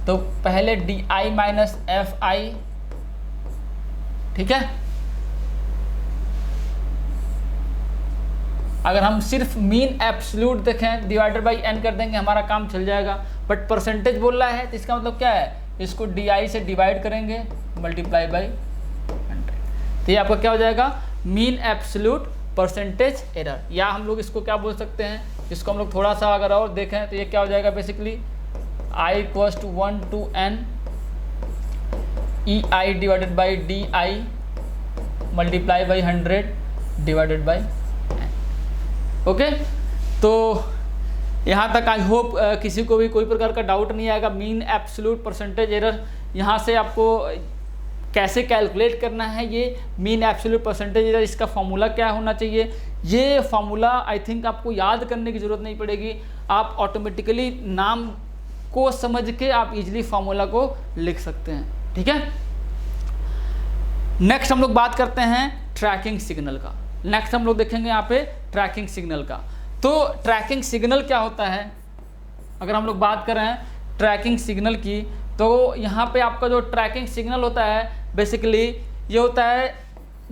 तो पहले di माइनस एफ आई, ठीक है। अगर हम सिर्फ मीन एब्सोल्यूट देखें डिवाइडेड बाई n कर देंगे, हमारा काम चल जाएगा। बट परसेंटेज बोल रहा है तो इसका मतलब क्या है, इसको di से डिवाइड करेंगे मल्टीप्लाई बाई 100, तो ये आपका क्या हो जाएगा, मीन एब्सोल्यूट परसेंटेज एरर। या हम लोग इसको क्या बोल सकते हैं, इसको हम लोग थोड़ा सा अगर और देखें तो ये क्या हो जाएगा, basically i equals to 1 to n ei divided by di multiply by 100 divided by n। Okay, तो यहाँ तक आई होप किसी को भी कोई प्रकार का डाउट नहीं आएगा। मीन एब्सोल्यूट परसेंटेज एरर यहाँ से आपको कैसे कैलकुलेट करना है, ये मीन एब्सोल्यूट परसेंटेज एरर, इसका फॉर्मूला क्या होना चाहिए, ये फॉर्मूला आई थिंक आपको याद करने की ज़रूरत नहीं पड़ेगी। आप ऑटोमेटिकली नाम को समझ के आप इजीली फॉर्मूला को लिख सकते हैं, ठीक है। नेक्स्ट हम लोग बात करते हैं ट्रैकिंग सिग्नल का। नेक्स्ट हम लोग देखेंगे यहाँ पे ट्रैकिंग सिग्नल का। तो ट्रैकिंग सिग्नल क्या होता है, अगर हम लोग बात कर रहे हैं ट्रैकिंग सिग्नल की, तो यहाँ पे आपका जो ट्रैकिंग सिग्नल होता है बेसिकली ये होता है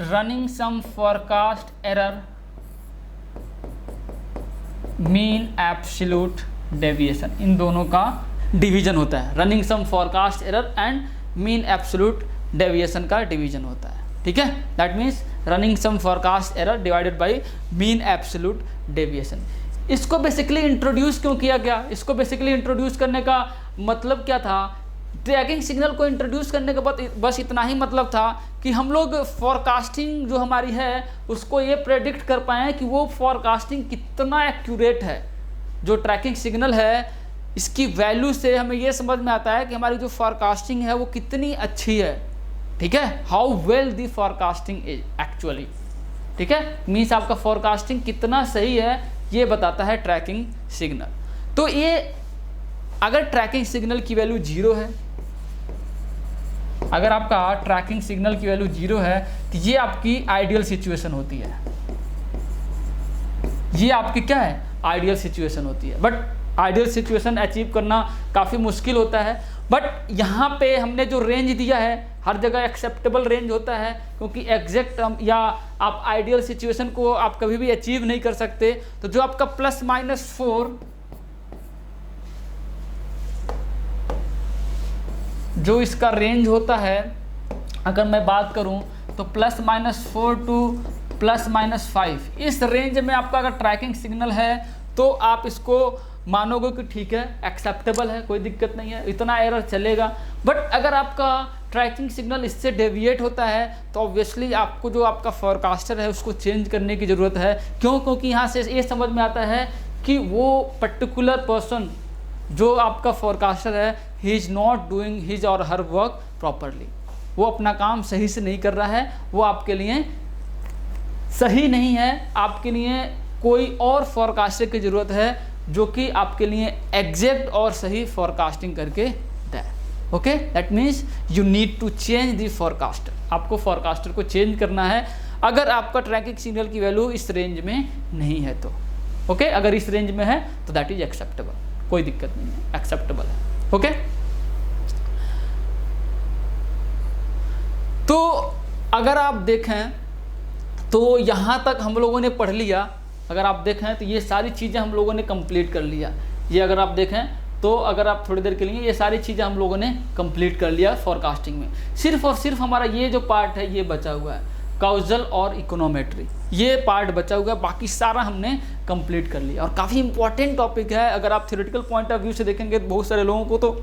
running sum forecast error mean absolute deviation, इन दोनों का डिवीजन होता है। Running sum forecast error and mean absolute deviation का डिवीजन होता है, ठीक है। That means running sum forecast error divided by mean absolute deviation. इसको बेसिकली इंट्रोड्यूस क्यों किया गया, इसको बेसिकली इंट्रोड्यूस करने का मतलब क्या था, ट्रैकिंग सिग्नल को इंट्रोड्यूस करने के बाद बस इतना ही मतलब था कि हम लोग फॉरकास्टिंग जो हमारी है उसको ये प्रेडिक्ट कर पाएँ कि वो फॉरकास्टिंग कितना एक्यूरेट है। जो ट्रैकिंग सिग्नल है इसकी वैल्यू से हमें ये समझ में आता है कि हमारी जो फॉरकास्टिंग है वो कितनी अच्छी है, ठीक है, how well the forecasting is actually, ठीक है। मीन्स आपका फॉरकास्टिंग कितना सही है ये बताता है ट्रैकिंग सिग्नल। तो ये अगर ट्रैकिंग सिग्नल की वैल्यू 0 है, अगर आपका ट्रैकिंग सिग्नल की वैल्यू 0 है तो ये आपकी आइडियल सिचुएशन होती है, ये आपकी क्या है, आइडियल सिचुएशन होती है। बट आइडियल सिचुएशन अचीव करना काफ़ी मुश्किल होता है। बट यहाँ पे हमने जो रेंज दिया है हर जगह एक्सेप्टेबल रेंज होता है, क्योंकि एग्जैक्ट या आप आइडियल सिचुएशन को आप कभी भी अचीव नहीं कर सकते। तो जो आपका ±4 जो इसका रेंज होता है, अगर मैं बात करूं तो +-4 टू +-5, इस रेंज में आपका अगर ट्रैकिंग सिग्नल है तो आप इसको मानोगे कि ठीक है, एक्सेप्टेबल है, कोई दिक्कत नहीं है, इतना एरर चलेगा। बट अगर आपका ट्रैकिंग सिग्नल इससे डेविएट होता है तो ऑब्वियसली आपको जो आपका फॉरकास्टर है उसको चेंज करने की ज़रूरत है। क्यों, क्योंकि यहाँ से ये समझ में आता है कि वो पर्टिकुलर पर्सन जो आपका फॉरकास्टर है he is not doing his और हर वर्क प्रॉपरली, वो अपना काम सही से नहीं कर रहा है, वो आपके लिए सही नहीं है। आपके लिए कोई और फॉरकास्टर की ज़रूरत है जो कि आपके लिए एग्जैक्ट और सही फॉरकास्टिंग करके दे। Okay, that means you need to change the forecaster, आपको फॉरकास्टर को चेंज करना है अगर आपका ट्रैकिंग सिग्नल की वैल्यू इस रेंज में नहीं है तो। ओके, अगर इस रेंज में है तो दैट इज एक्सेप्टेबल, कोई दिक्कत नहीं है, एक्सेप्टेबल है। ओके, तो अगर आप देखें तो यहाँ तक हम लोगों ने पढ़ लिया। अगर आप देखें तो ये सारी चीज़ें हम लोगों ने कंप्लीट कर लिया। ये अगर आप देखें तो अगर आप थोड़ी देर के लिए ये सारी चीज़ें हम लोगों ने कंप्लीट कर लिया फॉरकास्टिंग में। सिर्फ और सिर्फ हमारा ये जो पार्ट है ये बचा हुआ है, काउजल और इकोनोमेट्री, ये पार्ट बचा हुआ है, बाकी सारा हमने कंप्लीट कर लिया। और काफ़ी इंपॉर्टेंट टॉपिक है। अगर आप थ्योरेटिकल पॉइंट ऑफ व्यू से देखेंगे तो बहुत सारे लोगों को तो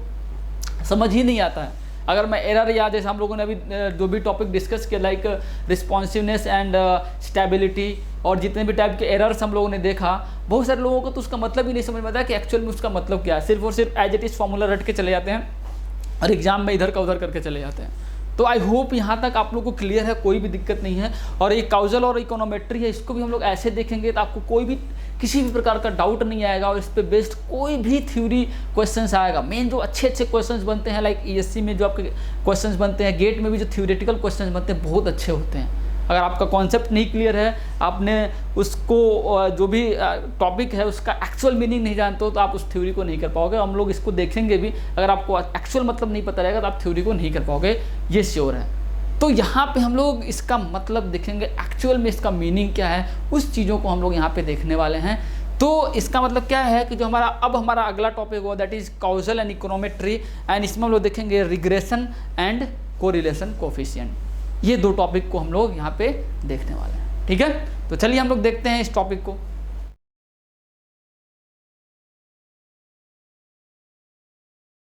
समझ ही नहीं आता है। अगर मैं एरर या जैसे हम लोगों ने अभी जो भी टॉपिक डिस्कस किया लाइक रिस्पॉन्सिवनेस एंड स्टेबिलिटी और जितने भी टाइप के एरर्स हम लोगों ने देखा, बहुत सारे लोगों को तो उसका मतलब ही नहीं समझ में आता है कि एक्चुअल में उसका मतलब क्या है। सिर्फ और सिर्फ एज इट इज़ फॉर्मूला रट के चले जाते हैं और एग्जाम में इधर का उधर करके चले जाते हैं। तो आई होप यहाँ तक आप लोग को क्लियर है, कोई भी दिक्कत नहीं है। और ये काउजल और इकोनोमेट्री है, इसको भी हम लोग ऐसे देखेंगे तो आपको कोई भी किसी भी प्रकार का डाउट नहीं आएगा और इस पे बेस्ड कोई भी थ्योरी क्वेश्चंस आएगा। मेन जो अच्छे क्वेश्चंस बनते हैं लाइक ईएससी में जो आपके क्वेश्चंस बनते हैं, गेट में भी जो थ्योरेटिकल क्वेश्चंस बनते हैं बहुत अच्छे होते हैं। अगर आपका कॉन्सेप्ट नहीं क्लियर है, आपने उसको जो भी टॉपिक है उसका एक्चुअल मीनिंग नहीं जानते हो तो आप उस थ्योरी को नहीं कर पाओगे। हम लोग इसको देखेंगे भी, अगर आपको एक्चुअल मतलब नहीं पता रहेगा तो आप थ्योरी को नहीं कर पाओगे, ये श्योर है। तो यहाँ पे हम लोग इसका मतलब देखेंगे, एक्चुअल में इसका मीनिंग क्या है, उस चीज़ों को हम लोग यहाँ पे देखने वाले हैं। तो इसका मतलब क्या है कि जो हमारा अगला टॉपिक हुआ that is causal and econometry, and इसमें हम लोग देखेंगे रिग्रेशन एंड कोरिलेशन कोफिशिएंट। ये दो टॉपिक को हम लोग यहाँ पे देखने वाले हैं। ठीक है, तो चलिए हम लोग देखते हैं इस टॉपिक को।